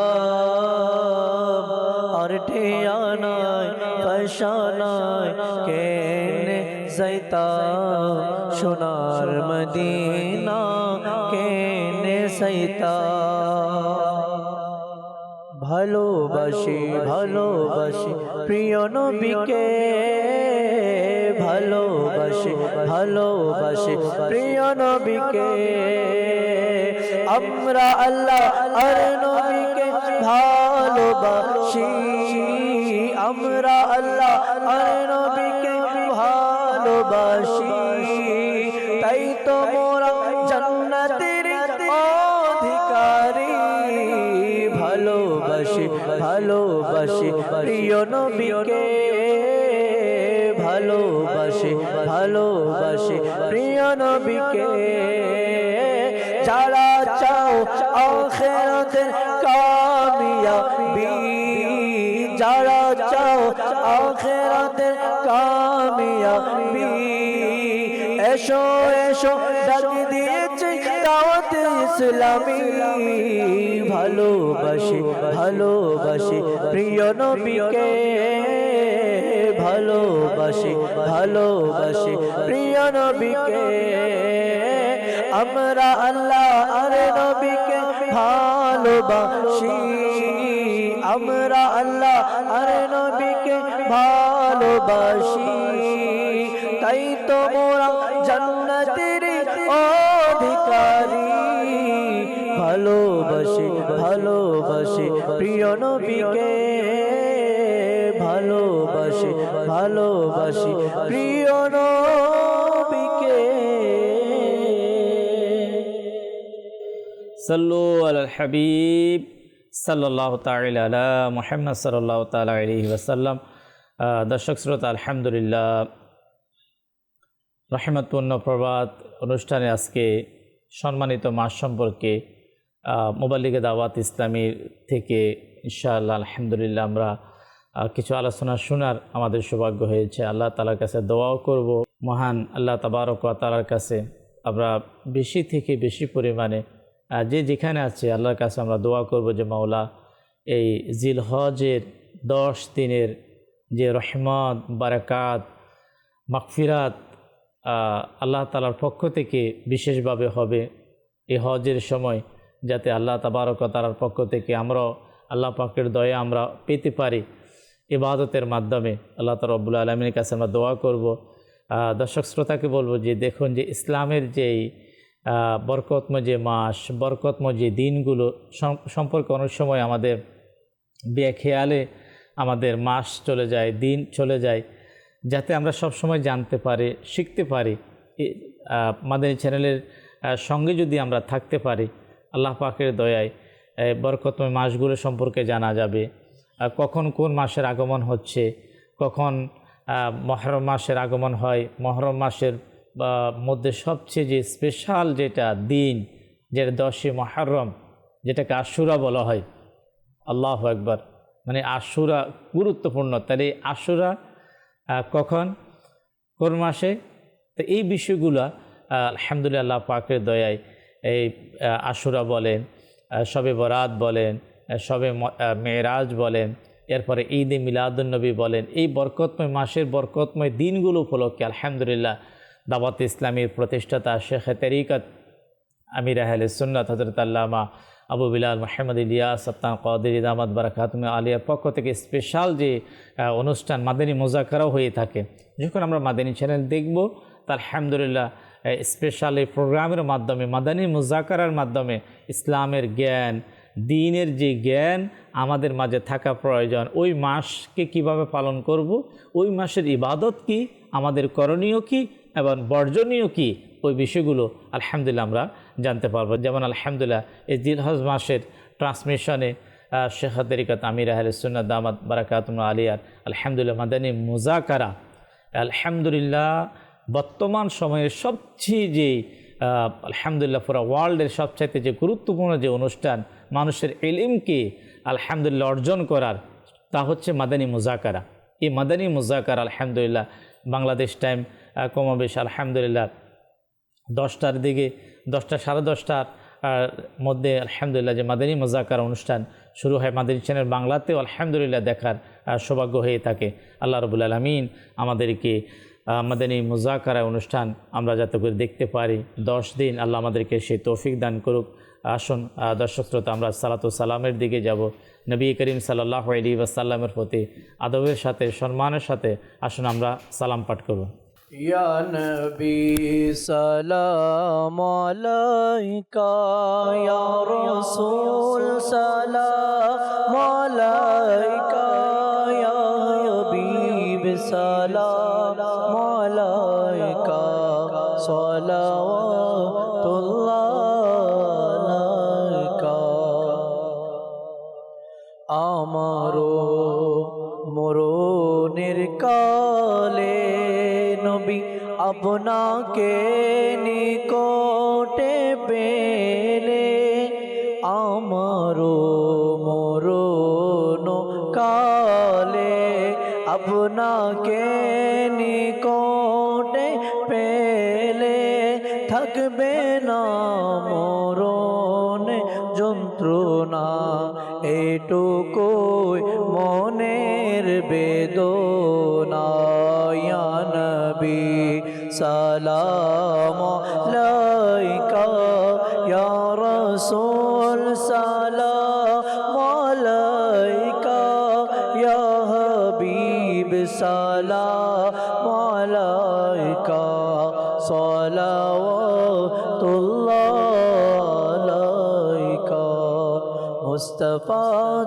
আর টিয়া নাই পয়সা নাই কেনে যাইতাম সোনার মদিনা কেনে যাইতাম ভালোবাসি ভালোবাসি প্রিয় নবীকে ভালোবাসি ভালোবাসি প্রিয় নবীকে আমরা আল্লাহ আর নবীকে ভালোবাসি আমরা আল্লাহ আর নবীকে ভালোবাসি তাই তো মোরা জান্নাতের অধিকারী ভালোবাসি ভালোবাসি প্রিয় নবীকে ভালোবাসি ভালোবাসি প্রিয় নবীকে যারা চাও আখিরাতের কামিয়াবি যারা চাও আখিরাতের কামিয়াবি এসো এসো ডাক দিয়েছে দাওয়াত ইসলামী ভালোবাসি ভালোবাসি প্রিয় নবীকে ভালোবাসি ভালোবাসি প্রিয় নবীকে আমরা আল্লাহ আর নবীকে ভালোবাসি আমরা আল্লাহ আর নবীকে ভালোবাসি তাই তো মোরা জান্নাতের অধিকারী ভালোবাসি ভালোবাসি প্রিয় নবীকে ভালোবাসি ভালোবাসি প্রিয় নবীকে সাল্লু আলাল হাবিব সাল্লাল্লাহু তাআলা আলা মুহাম্মদ সাল্লাল্লাহু তাআলা আলাইহি ওয়াসাল্লাম। দর্শক শ্রোতা, আলহামদুলিল্লাহ রহমতপূর্ণ প্রভাত অনুষ্ঠানে আজকে সম্মানিত মাস সম্পর্কে মোবাল্লিগে দাওয়াত ইসলামীর থেকে ইনশাআল্লাহ আলহামদুলিল্লাহ আমরা কিছু আলোচনা শোনার আমাদের সৌভাগ্য হয়েছে। আল্লাহ তাআলার কাছে দোয়াও করব, মহান আল্লাহ তাবারক ওয়া তাআলার কাছে আমরা বেশি থেকে বেশি পরিমাণে যে যেখানে আছে আল্লাহর কাছে আমরা দোয়া করব যে মাওলা এই জিলহজের 10 দিনের যে রহমত বারাকাত মাগফিরাত আল্লাহ তাআলার পক্ষ থেকে বিশেষভাবে হবে এই হজের সময়, যাতে আল্লাহ তাবারক ওয়া তাআলার পক্ষ থেকে আমরাও আল্লাহ পাকের দয়া আমরা পেতে পারি ইবাদতের মাধ্যমে। আল্লাহ তাআলা রব্বুল আলামিনের কাছে আমরা দোয়া করব। দর্শক শ্রোতাকে বলবো যে দেখুন যে ইসলামের যেই বরকতময় যে মাস বরকতময় যে দিনগুলো সম্পর্কে অনেক সময় আমাদের বেখেয়ালে আমাদের মাস চলে যায়, দিন চলে যায়, যাতে আমরা সব সময় জানতে পারি শিখতে পারি মাদানী চ্যানেলের সঙ্গে যদি আমরা থাকতে পারি আল্লাহ পাকের দয়ায় বরকতময় মাসগুলো সম্পর্কে জানা যাবে। কখন কোন মাসের আগমন হচ্ছে, কখন মহরম মাসের আগমন হয়, মহরম মাসের মধ্যে সবচেয়ে যে স্পেশাল যেটা দিন যেটা 10 মহরম, যেটাকে আশুরা বলা হয়। আল্লাহু আকবার, মানে আশুরা গুরুত্বপূর্ণ। তাহলে আশুরা কখন কোন মাসে, তো এই বিষয়গুলো আলহামদুলিল্লাহ পাকের দয়ায় এই আশুরা বলেন শবে বরাত বলেন, শবে মেরাজ বলেন, এরপরে ঈদে মিলাদুন্নবী বলেন, এই বরকতময় মাসের বরকতময় দিনগুলো উপলক্ষে আলহামদুলিল্লাহ দাওয়াত ইসলামীর প্রতিষ্ঠাতা শেখ তরিকত আমির আহলে সুন্নাত হযরত আল্লামা আবু বিলাল মুহাম্মদ ইলিয়াস সাত্তান কাদেরী দামাত বারাকাতুহু আলিয়ার পক্ষ থেকে স্পেশাল যে অনুষ্ঠান মাদানী মুযাকারাও হয়ে থাকে, যখন আমরা মাদানী চ্যানেল দেখব তা আলহামদুলিল্লাহ স্পেশাল এই প্রোগ্রামের মাধ্যমে মাদানী মুযাকারার মাধ্যমে ইসলামের জ্ঞান, দ্বীনের যে জ্ঞান আমাদের মাঝে থাকা প্রয়োজন, ওই মাসকে কিভাবে পালন করব, ওই মাসের ইবাদত কি, আমাদের করণীয় কি এবং বর্জনীয় কি, ওই বিষয়গুলো আলহামদুলিল্লাহ আমরা জানতে পারবো। যেমন আলহামদুলিল্লাহ এই জিলহজ মাসের ট্রান্সমিশনে শেখ তরিকত আমির আহলে সুন্নাত দামাত বারাকাতুহু আলিয়ার আলহামদুলিল্লাহ মাদানী মুযাকারা আলহামদুলিল্লাহ বর্তমান সময়ের সবচেয়ে যে আলহামদুলিল্লাহ পুরো ওয়ার্ল্ডের সবচাইতে যে গুরুত্বপূর্ণ যে অনুষ্ঠান মানুষের ইলমকে আলহামদুলিল্লাহ অর্জন করার, তা হচ্ছে মাদানী মুযাকারা। এই মাদানী মুযাকারা আলহামদুলিল্লাহ বাংলাদেশ টাইম কমবেশ আলহামদুলিল্লাহ 10টার দিকে 10টা সাড়ে 10টার মধ্যে আলহামদুলিল্লাহ যে মাদানী মুযাকারা অনুষ্ঠান শুরু হয় মাদানী চ্যানেল বাংলাতেও আলহামদুলিল্লাহ দেখার সৌভাগ্য হয়ে থাকে। আল্লাহ রাব্বুল আলামিন আমাদেরকে মাদানী মুযাকারা অনুষ্ঠান আমরা যাতে করে দেখতে পারি 10 দিন, আল্লাহ আমাদেরকে সেই তৌফিক দান করুক। আসুন দর্শক শ্রোতা, আমরা সালাতু সালামের দিকে যাব। নবী করিম সাল্লাল্লাহু আলাইহি ওয়াসাল্লামের প্রতি আদবের সাথে সম্মানের সাথে আসুন আমরা সালাম পাঠ করব। ইয়া নবী সালাম আলাইকা, ইয়া রাসূল সালাম আলাইকা, ইয়া হাবিব সালাম আলাইকা, সালাওয়াতুল্লাহ আলাইকা। আমারো মরণের কালে নবী আপনাকে নিকটে পেলে, আমারো মরণ কালে আপনাকে নিকটে পেলে, থাকবে না মরণ যন্ত্রণা, এটুকুই মনের বেদনা। ইয়া নবী সালাম আলাইকা, ইয়া রাসূল সালাম আলাইকা, ইয়া হাবিব সালাম আলাইকা, সালাওয়াতুল্লাহ আলাইকা। मुस्तफ़ा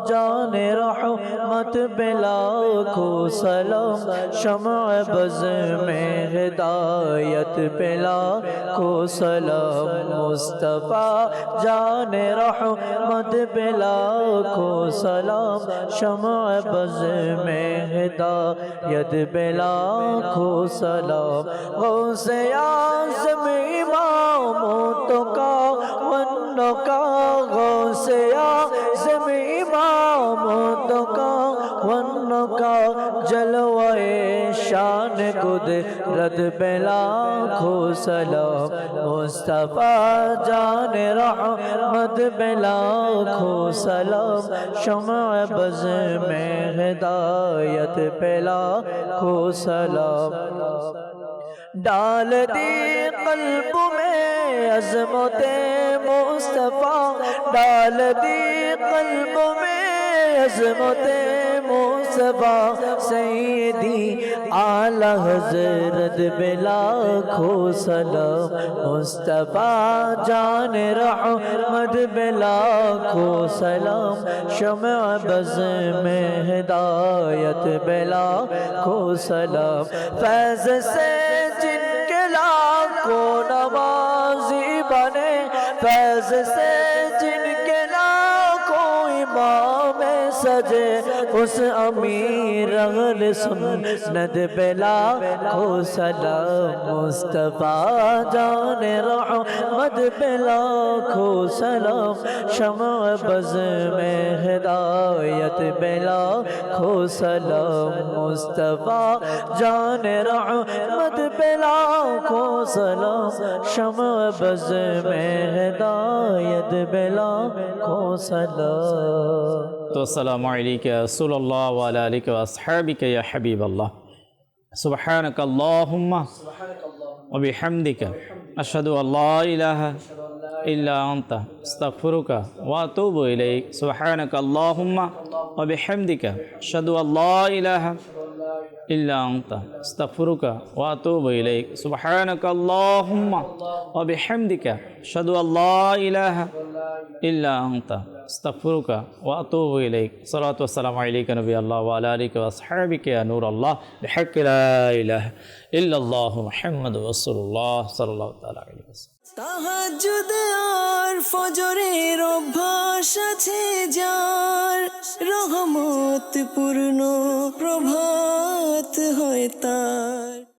जाने रहमत बिलाखो सलाम, शम्अ बज़ में हिदायत बिलाखो सलाम। मुस्तफ़ा जाने रहमत बिलाखो सलाम, शम्अ बज़ में हिदायत बिलाखो सलाम। गौसे आज़म इमामों तो का वन्नो का, गौसे आज़म इमामों तो का वन्नो का, जलवाए शान कुदरत पे लाखों सलाम। मुस्तफ़ा जाने रहमत पे लाखों सलाम, शम्अ बज़ में हिदायत पे लाखों सलाम। डाल दी क़ल्ब में अज़मते मुस्तफ़ा, डाल दी क़ल्ब में अज़मते मुस्तफ़ा, सैयदी आला हज़रत बिलाखों सलाम। मुस्तफ़ा जान रहमत बिलाखों सलाम, शम्अ बज़ में हिदायत बिलाखों सलाम। फैज़ से जिनके लाखों नवाज़ी बने, फैज़ से जिनके लाखों इमाम सजे उस अमीर अहले सुन्नत पे लाखों सलाम मुस्तफा जाने रहमत पे लाखों सलाम शम्अ बज़ में हिदायत पे लाखों सलाम मुस्तफा जाने रहमत पे लाखों सलाम शम्अ बज़ में हिदायत पे लाखों सलाम। तो अस्सलामु अलैका या रसूलल्लाह व अला आलिका व अस्हाबिका या हबीबल्लाह सुब्हानक अल्लाहुम्मा व बिहम्दिका अशहदु अल्ला इलाहा इल्ला अंता अस्तगफिरुका व अतूबु इलैक सुब्हानक अल्लाहुम्मा व बिहम्दिका अशहदु अल्ला इलाहा इल्ला अंता अस्तगफिरुका व अतूबु इलैक सुब्हानक अल्लाहुम्मा व बिहम्दिका अशहदु अल्ला इलाहा इल्ला अंता अस्तगफिरुका व अतूबु इलैक। सलातु वस्सलामु अलैका नबी अल्लाह व अला आलिका व अस्हाबिका या नूर अल्लाह बिहक़्क़ि ला इलाहा इल्लल्लाह मुहम्मदुर रसूलुल्लाह सल्लल्लाहु ताला अलैहि वसल्लम। তাহাজ্জুদ আর ফজরের অভ্যাস আছে যার, রহমত পূর্ণ প্রভাত হয় তার।